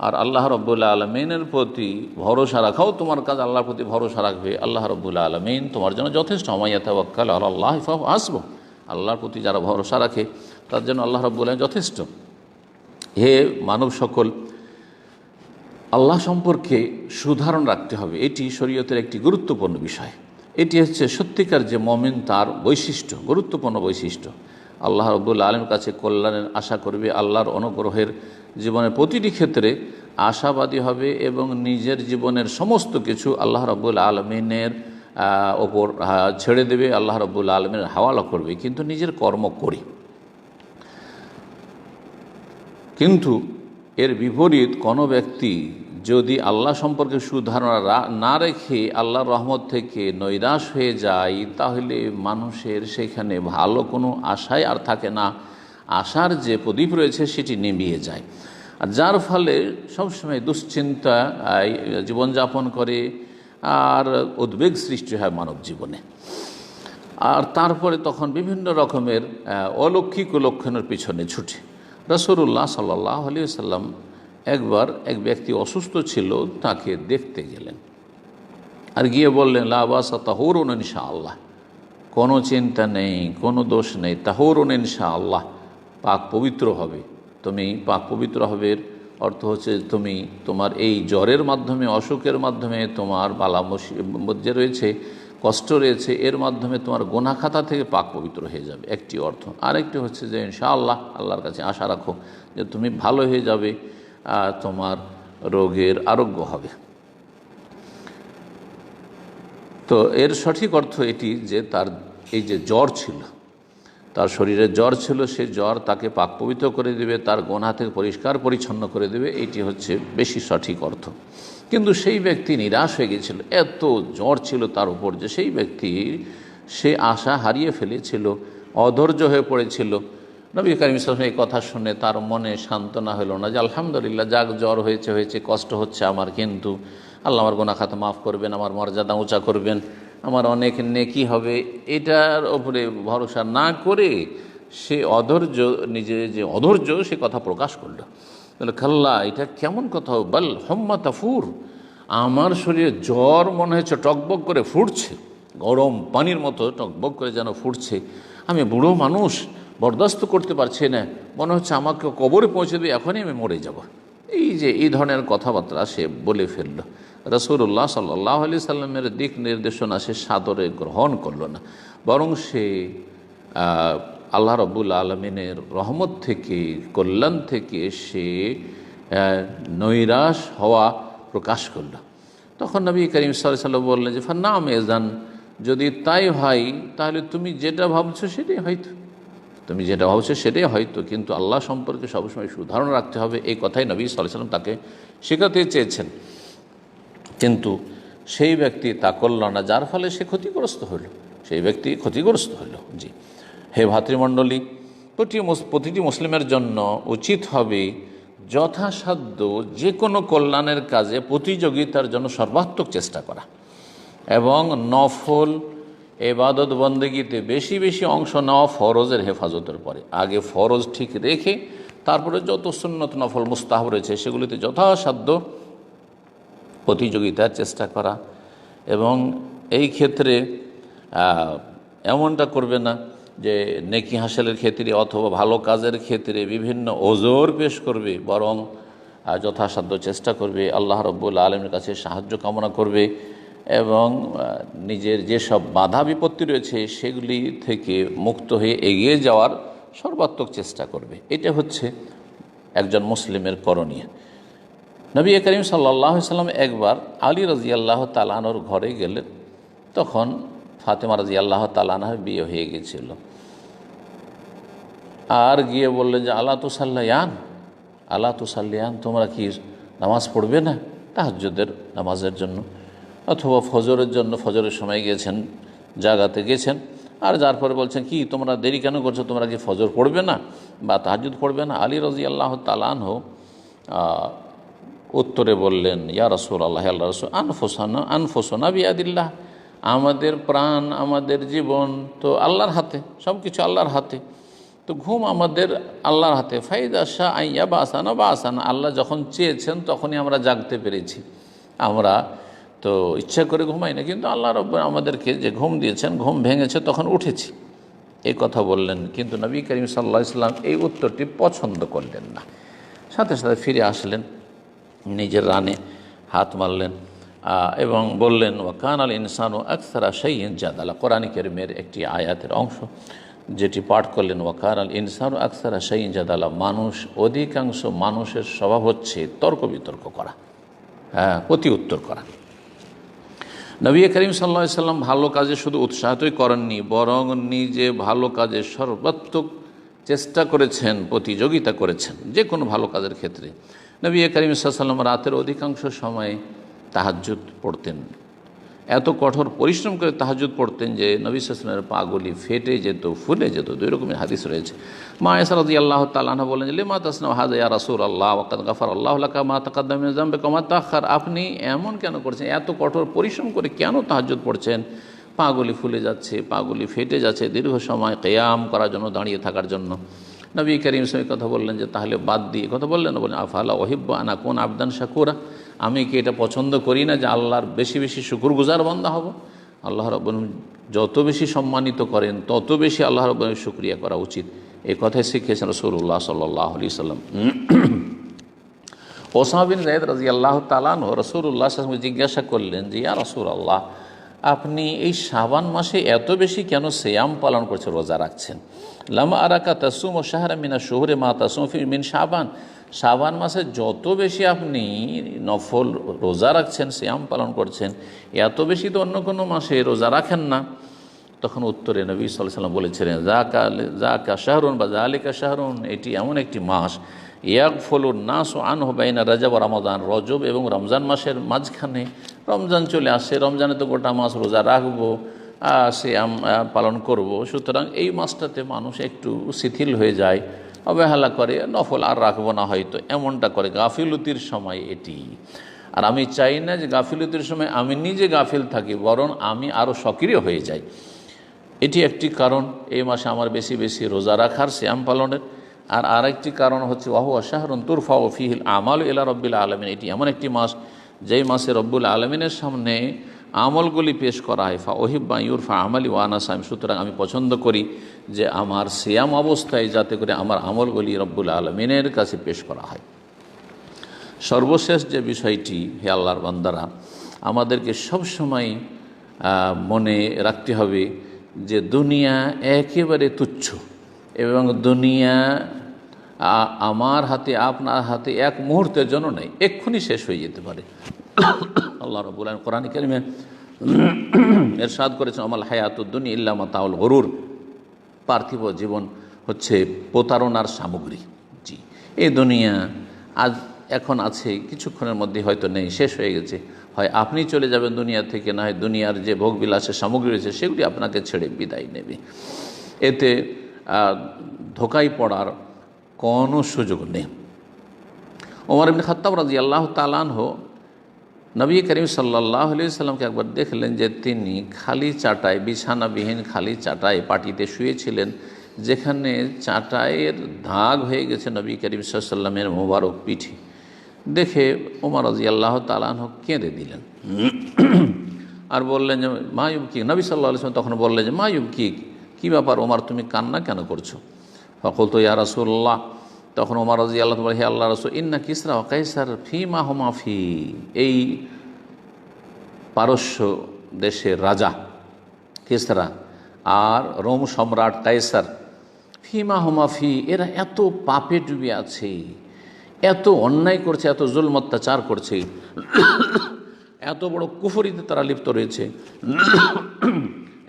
আর আল্লাহ রাব্বুল আলামিনের প্রতি ভরসা রাখাও তোমার কাজ, আল্লাহর প্রতি ভরসা রাখবে, আল্লাহ রাব্বুল আলামিন তোমার জন্য যথেষ্ট। মাইয়া তাওয়াক্কাল আলাল্লাহি ফাহুয়া হাসবুহ, আল্লাহর প্রতি যারা ভরসা রাখে তার জন্য আল্লাহ রাব্বুল আলামিন যথেষ্ট। হে মানব সকল, আল্লাহ সম্পর্কে সুধারণ রাখতে হবে, এটি শরীয়তের একটি গুরুত্বপূর্ণ বিষয়। এটি হচ্ছে সত্যিকার যে মুমিন তার বৈশিষ্ট্য, গুরুত্বপূর্ণ বৈশিষ্ট্য। আল্লাহ রাব্বুল আলামিনের কাছে কল্যাণের আশা করবে, আল্লাহর অনুগ্রহের জীবনের প্রতিটি ক্ষেত্রে আশাবাদী হবে এবং নিজের জীবনের সমস্ত কিছু আল্লাহ রাব্বুল আলামিনের ওপর ছেড়ে দেবে, আল্লাহ রাব্বুল আলামিনের হাওয়ালা করবে, কিন্তু নিজের কর্ম করি। কিন্তু এর বিপরীত কোনো ব্যক্তি যদি আল্লাহ সম্পর্কে সুধারণা না রেখে আল্লাহর রহমত থেকে নৈরাশ হয়ে যায়, তাহলে মানুষের সেখানে ভালো কোনো আশাই আর থাকে না, আশার যে প্রদীপ রয়েছে সেটি নিভিয়ে যায়। আর যার ফলে সবসময় দুশ্চিন্তা জীবনযাপন করে আর উদ্বেগ সৃষ্টি হয় মানব জীবনে। আর তারপরে তখন বিভিন্ন রকমের অলৌকিক লক্ষণের পিছনে ছুটে। রাসূলুল্লাহ সাল্লাল্লাহু আলাইহি ওয়াসাল্লাম একবার এক ব্যক্তি অসুস্থ ছিল, তাকে দেখতে গেলেন আর গিয়ে বললেন, লা বাসা তাহুরুন ইনশাআল্লাহ, কোনো চিন্তা নেই, কোনো দোষ নেই, তাহুরুন ইনশাআল্লাহ, পাক পবিত্র হবে। তুমি পাক পবিত্র হবে অর্থ হচ্ছে তুমি তোমার এই জ্বরের মাধ্যমে, অসুখের মাধ্যমে, তোমার বালা মুসিবত যে রয়েছে, কষ্ট রয়েছে, এর মাধ্যমে তোমার গুনাহ খাতা থেকে পাক পবিত্র হয়ে যাবে, একটি অর্থ। আরেকটি হচ্ছে যে ইনশাআল্লাহ, আল্লাহর কাছে আশা রাখো যে তুমি ভালো হয়ে যাবে, তোমার রোগের আরোগ্য হবে। তো এর সঠিক অর্থ এটি যে তার এই যে জ্বর ছিল, তার শরীরে জ্বর ছিল, সে জ্বর তাকে পাক পবিত্র করে দেবে, তার গুনাহ থেকে পরিষ্কার পরিচ্ছন্ন করে দেবে, এইটি হচ্ছে বেশি সঠিক অর্থ। কিন্তু সেই ব্যক্তি নিরাশ হয়ে গিয়েছিল, এত জ্বর ছিল তার উপর যে সেই ব্যক্তি সে আশা হারিয়ে ফেলেছিল, অধৈর্য হয়ে পড়েছিল। নবী করিম সাল্লাল্লাহু আলাইহি ওয়াসাল্লাম এই কথা শুনে তার মনে সান্ত্বনা হলো না যে আলহামদুলিল্লাহ, যাক জ্বর হয়েছে হয়েছে, কষ্ট হচ্ছে আমার, কিন্তু আল্লাহ আমার গুনাহ খাতা মাফ করবেন, আমার মর্যাদা উঁচা করবেন, আমার অনেক নেকি হবে, এটার ওপরে ভরসা না করে সে অধৈর্য, নিজে যে অধৈর্য সে কথা প্রকাশ করল। বলে, খাল্লা, এটা কেমন কথা, বল হম্মা তাফুর, আমার শরীরে জ্বর মনে হচ্ছে টকবক করে ফুটছে, গরম পানির মতো টকবক করে যেন ফুটছে, আমি বুড়ো মানুষ, বরদাস্ত করতে পারছি না, মনে হচ্ছে আমাকে কবরে পৌঁছে দেবে, এখনই আমি মরে যাব। এই ধরনের কথাবার্তা সে বলে ফেলল। রাসূলুল্লাহ সাল্লাল্লাহু আলাইহি সাল্লামের দিক নির্দেশনা সে সাদরে গ্রহণ করল না, বরং সে আল্লাহ রাব্বুল আলামিনের রহমত থেকে, কল্যাণ থেকে সে নৈরাশ হওয়া প্রকাশ করল। তখন নবী করিম সাল্লাল্লাহু আলাইহি ওয়াসাল্লাম বললেন যে ফান্নাম এযান, যদি তাই হয় তাহলে তুমি যেটা ভাবছো সেটাই হয়তো, তুমি যেটা ভাবছো সেটাই হয়তো, কিন্তু আল্লাহ সম্পর্কে সবসময় সুধারণা রাখতে হবে, এই কথাই নবী সাল্লাল্লাহু আলাইহি ওয়াসাল্লাম তাকে শেখাতে চেয়েছেন। কিন্তু সেই ব্যক্তি তা করল না, যার ফলে সে ক্ষতিগ্রস্ত হল, সেই ব্যক্তি ক্ষতিগ্রস্ত হল। জি, হে ভাতৃমণ্ডলী, প্রতিটি মুসলিমের জন্য উচিত হবে যথাসাধ্য যে কোনো কল্যাণের কাজে প্রতিযোগিতার জন্য সর্বাত্মক চেষ্টা করা এবং নফল এবাদত বন্দেগীতে বেশি বেশি অংশ নেওয়া, ফরজের হেফাজতের পরে। আগে ফরজ ঠিক রেখে তারপরে যত সুন্নত নফল মুস্তাহাব রয়েছে সেগুলিতে যথাসাধ্য প্রতিযোগিতার চেষ্টা করা। এবং এই ক্ষেত্রে এমনটা করবে না যে নেকি হাসিলের ক্ষেত্রে অথবা ভালো কাজের ক্ষেত্রে বিভিন্ন ওজোর পেশ করবে, বরং যথাসাধ্য চেষ্টা করবে, আল্লাহ রাব্বুল আলামিনের কাছে সাহায্য কামনা করবে এবং নিজের যেসব বাধা বিপত্তি রয়েছে সেগুলি থেকে মুক্ত হয়ে এগিয়ে যাওয়ার সর্বাত্মক চেষ্টা করবে। এটা হচ্ছে একজন মুসলিমের করণীয়। নবী করিম সাল্লাল্লাহু আলাইহি ওয়াসাল্লাম একবার আলী রাদিয়াল্লাহু তাআলা আনহুর ঘরে গেলেন, তখন ফাতেমা রাদিয়াল্লাহু তাআলা আনহার বিয়ে হয়ে গিয়েছিল। আর গিয়ে বললেন যে আলা তুসাল্লিয়ান, তোমরা কি নামাজ পড়বে না তাহাজ্জুদের নামাজের জন্য, অথবা ফজরের জন্য, ফজরের সময় গিয়েছেন, জাগাতে গেছেন, আর যার পরে বলছেন কি তোমরা দেরি কেন করছো, তোমরা কি ফজর পড়বে না বা তাহাজ্জুদ পড়বে না? আলী রাদিয়াল্লাহু তাআলা আনহু উত্তরে বললেন, ইয়া রাসূলুল্লাহ, আল্লাহর রাসূল, আনফুসানা বিয়াদিল্লাহ, আমাদের প্রাণ, আমাদের জীবন তো আল্লাহর হাতে, সব কিছু আল্লাহর হাতে, তো ঘুম আমাদের আল্লাহর হাতে। ফাইদা শাহ আইয়া বাসানা বাসানা, আল্লাহ যখন চেয়েছেন তখনই আমরা জাগতে পেরেছি, আমরা তো ইচ্ছা করে ঘুমাই না, কিন্তু আল্লাহ রাব্বুল আমাদেরকে যে ঘুম দিয়েছেন, ঘুম ভেঙেছে তখন উঠেছি, এই কথা বললেন, কিন্তু নবী করিম সাল্লাল্লাহু আলাইহি ওয়াসাল্লাম এই উত্তরটি পছন্দ করলেন না। সাথে সাথে ফিরে আসলেন, নিজের রানে হাত মারলেন এবং বললেন, ওয়াকান আল ইনসানু আকসারা শাইইন জাদালা। কোরআন কারীমের একটি আয়াতের অংশ যেটি পাঠ করলেন, ওয়াকান আল ইনসানু আকসারা শাইইন জাদালা। অধিকাংশ মানুষের স্বভাব হচ্ছে তর্ক বিতর্ক করা, প্রতি উত্তর করা। নবী করিম সাল্লাল্লাহু আলাইহি ওয়াসাল্লাম ভালো কাজে শুধু উৎসাহিতই করেননি, বরং নিজে ভালো কাজে সর্বাত্মক চেষ্টা করেছেন, প্রতিযোগিতা করেছেন যে কোনো ভালো কাজের ক্ষেত্রে। নবী করিম সাল্লাল্লাহু আলাইহি ওয়াসাল্লাম রাতের অধিকাংশ সময় তাহাজ্জুদ পড়তেন, এত কঠোর পরিশ্রম করে তাহাজ্জুদ পড়তেন যে নবী সাল্লাল্লাহু আলাইহি ওয়াসাল্লামের পাগুলি ফেটে যেত, ফুলে যেত। দুই রকমের হাদিস রয়েছে। মা আয়েশা রাদিয়াল্লাহু তাআলা আনহা বলেন, লিমা তাসনাউ হাযা ইয়া রাসূলুল্লাহ ওয়া কাদ গাফারাল্লাহু লাকা মা তাকাদ্দামা মিন যামবিকা ওয়া মা তাআখার। আপনি এমন কেন করছেন, এত কঠোর পরিশ্রম করে কেন তাহাজ্জুদ পড়ছেন? পাগুলি ফুলে যাচ্ছে, পাগুলি ফেটে যাচ্ছে দীর্ঘ সময় কিয়াম করার জন্য, দাঁড়িয়ে থাকার জন্য। নবী করিম সাল্লাল্লাহু কথা বললেন যে তাহলে বাদ দিয়ে কথা বললেন, বলেন আফালা ওহিব্বু আন আকুনা আবদান শাকুরা। আমি কি এটা পছন্দ করি না যে আল্লাহর বেশি বেশি শুকরগুজার বান্দা হব? আল্লাহ রাব্বুল যত বেশি সম্মানিত করেন তত বেশি আল্লাহ রাব্বুল শুকরিয়া করা উচিত। এই কথাই শিখিয়েছেন রাসূলুল্লাহ সাল্লাল্লাহু আলাইহি ওয়াসাল্লাম। ওসামা বিন যায়েদ রাদিয়াল্লাহু তাআলা আনহু রাসূলুল্লাহ সাল্লাল্লাহু আলাইহি ওয়াসাল্লাম জিজ্ঞাসা করলেন যে, ইয়া রাসূলুল্লাহ, আপনি এই শাবান মাসে এত বেশি কেন সিয়াম পালন করছেন, রোজা রাখছেন? লামা আরাকা তাসুমু শাহরা মিনাশ শুহুরি মা তাসুমু ফি মিন শাবান। শাবান মাসে যত বেশি আপনি নফল রোজা রাখছেন, সিয়াম পালন করছেন, এত বেশি তো অন্য কোনো মাসে রোজা রাখেন না। তখন উত্তরে নবী সাল্লাল্লাহু আলাইহি ওয়াসাল্লাম বলেছিলেন, যাকা শাহরুন বা যালিকা শাহরুন, এটি এমন একটি মাস, ইয়াগফুলুন নাসু আনহু বাইনা রজব ওয়া রমাদান। রজব এবং রমজান মাসের মাঝখানে রমজান চলে আসে, রমজানে তো গোটা মাস রোজা রাখবো, সিয়াম পালন করব, সুতরাং এই মাসটাতে মানুষ একটু শিথিল হয়ে যায়, অবহেলা করে, নফল আর রাখবো না হয়তো, এমনটা করে গাফিলতির সময় এটি। আর আমি চাই না যে গাফিলতির সময় আমি নিজে গাফিল থাকি, বরং আমি আরও সক্রিয় হয়ে যাই। এটি একটি কারণ এই মাসে আমার বেশি বেশি রোজা রাখার, সিয়াম পালনের। আর আরেকটি কারণ হচ্ছে ওয়াহুয়া শাহরুন তুরফাউ ফীহিল আমালু ইলা রাব্বিল আলামিন। এটি এমন একটি মাস যেই মাসে রব্বুল আলমিনের সামনে আমলগুলি পেশ করা হয়। ফা ওহিব্বা ইউরফা আমালি ওয়ানা সাইম। সুতরাং আমি পছন্দ করি যে আমার সিয়াম অবস্থায় যাতে করে আমার আমলগুলি রব্বুল আলমিনের কাছে পেশ করা হয়। সর্বশেষ যে বিষয়টি, হে আল্লাহর বান্দারা, আমাদেরকে সবসময় মনে রাখতে হবে যে দুনিয়া একেবারে তুচ্ছ এবং দুনিয়া আমার হাতে, আপনার হাতে এক মুহূর্তের জন্য নেই, এক্ষুনি শেষ হয়ে যেতে পারে। আল্লাহ রাব্বুল আলামিন কোরআন কারীমে ইরশাদ করেছেন, আমাল হায়াতুদ দুনিয়া ইল্লা মাতাউল গুরুর। পার্থিব জীবন হচ্ছে প্রতারণার সামগ্রী। জি, এই দুনিয়া আজ এখন আছে, কিছুক্ষণের মধ্যে হয়তো নেই, শেষ হয়ে গেছে। হয় আপনি চলে যাবেন দুনিয়া থেকে, না হয় দুনিয়ার যে ভোগবিলাসের সামগ্রী রয়েছে সেগুলি আপনাকে ছেড়ে বিদায় নেবে। এতে ধোঁকায় পড়ার কোনো সুযোগ নেই। ওমর ইবনে খাত্তাব রাদিয়াল্লাহু তাআলা আনহু নবী করিম সাল্লাল্লাহু আলাইহি ওয়াসাল্লামকে একবার দেখলেন যে তিনি খালি চাটায়, বিছানাবিহীন খালি চাটায় পাটিতে শুয়েছিলেন, যেখানে চাটায়ের দাগ হয়ে গেছে নবী করিম সাল্লাল্লাহু আলাইহি ওয়াসাল্লামের মোবারক পিঠে। দেখে ওমর রাদিয়াল্লাহু তাআলা আনহু কেঁদে দিলেন আর বললেন যে মা ইউবকি। নবী সাল্লাল্লাহু আলাইহি ওয়াসাল্লাম তখন বললেন যে মা ইউবকি, কী ব্যাপার ওমর, তুমি কান্না কেন করছো? ফাকুলতু ইয়া রাসূলুল্লাহ। তখন ওমর রাদিয়াল্লাহু তাআলা, হে আল্লাহর রাসূল, ইন্না কিসরা ওয়া কায়সার ফীমা হুমা ফী। এই পারস্য দেশের রাজা কিসরা আর রোম সম্রাট কায়সার, ফীমা হুমা ফী, এরা এত পাপে ডুবে আছে, এত অন্যায় করছে, এত জুলম অত্যাচার করছে, এত বড় কুফরিতে তারা লিপ্ত রয়েছে।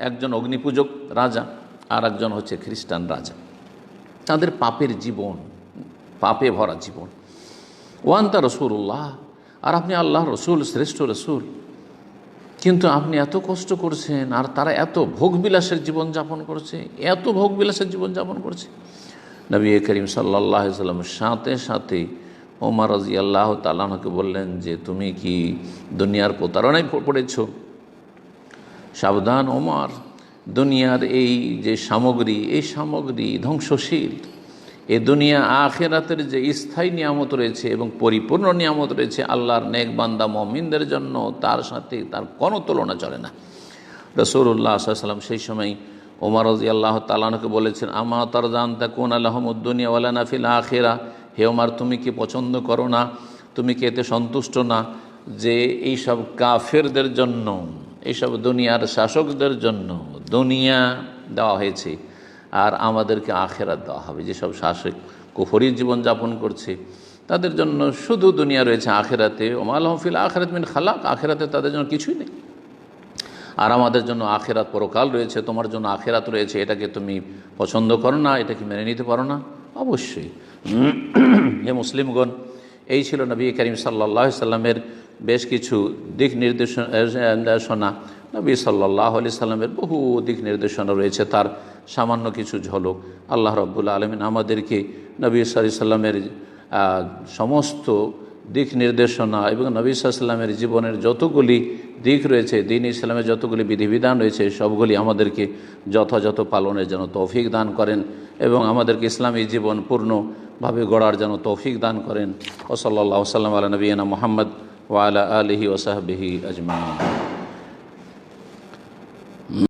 একজন অগ্নিপূজক রাজা আর একজন হচ্ছে খ্রিস্টান রাজা। তাদের পাপের জীবন, পাপে ভরা জীবন। ওয়ান্তা রসুল্লাহ, আর আপনি আল্লাহ রসুল, শ্রেষ্ঠ রসুল, কিন্তু আপনি এত কষ্ট করছেন আর তারা এত ভোগবিলাসের জীবনযাপন করছে, এত ভোগবিলাসের জীবনযাপন করছে। নবী করিম সাল্লাল্লাহু আলাইহি ওয়াসাল্লাম সাথে সাথে ওমর রাদিয়াল্লাহু তাআলা আনহুকে বললেন যে তুমি কি দুনিয়ার প্রতারণায় পড়েছ? সাবধান ওমর, দুনিয়ার এই যে সামগ্রী, এই সামগ্রী ধ্বংসশীল। এ দুনিয়া আখিরাতের যে স্থায়ী নিয়ামত রয়েছে এবং পরিপূর্ণ নিয়ামত রয়েছে আল্লাহর নেক বান্দা মুমিনদের জন্য, তার সাথে তার কোনো তুলনা চলে না। রাসূলুল্লাহ সাল্লাল্লাহু আলাইহি ওয়াসাল্লাম সেই সময় ওমর রাদিয়াল্লাহু তাআলা আনহুকে বলেছেন, আমা তারজান তাকুন লাহুমুদ দুনিয়া ওয়া লানা ফিল আখিরা, হে ওমর তুমি কি পছন্দ করো না, তুমি কি এতে সন্তুষ্ট না যে এইসব কাফেরদের জন্য, এইসব দুনিয়ার শাসকদের জন্য দুনিয়া দেওয়া হয়েছে আর আমাদেরকে আখেরাত দেওয়া হবে। যেসব শাসক কুফরি জীবনযাপন করছে তাদের জন্য শুধু দুনিয়া রয়েছে, আখেরাতে ওমা লাহুম ফিল আখিরাতি মিন খালাক, আখেরাতে তাদের জন্য কিছুই নেই। আর আমাদের জন্য আখেরাত পরকাল রয়েছে, তোমার জন্য আখেরাত রয়েছে, এটাকে তুমি পছন্দ করো না, এটাকে মেনে নিতে পারো না? অবশ্যই। হে মুসলিমগণ, এই ছিল নবী করিম সাল্লাল্লাহু আলাইহি সাল্লামের বেশ কিছু দিক নির্দেশনা। নবী সাল্লাল্লাহু আলাইহি সাল্লামের বহু দিক নির্দেশনা রয়েছে, তার সামান্য কিছু ঝলক। আল্লাহ রাব্বুল আলামিন আমাদেরকে নবী সাল্লাল্লাহু আলাইহি সাল্লামের সমস্ত দিক নির্দেশনা এবং নবী সাল্লাল্লাহু আলাইহি সাল্লামের জীবনের যতগুলি দিক রয়েছে, দ্বীন ইসলামের যতগুলি বিধিবিধান রয়েছে, সবগুলি আমাদেরকে যথাযথ পালনের জন্য তৌফিক দান করেন এবং আমাদেরকে ইসলামী জীবন পূর্ণভাবে গড়ার জন্য তৌফিক দান করেন। ওয়া সাল্লাল্লাহু আলা নবিয়িনা মুহাম্মদ ওয়া আলা আলিহি ওয়া সাহবিহি আজমাইন।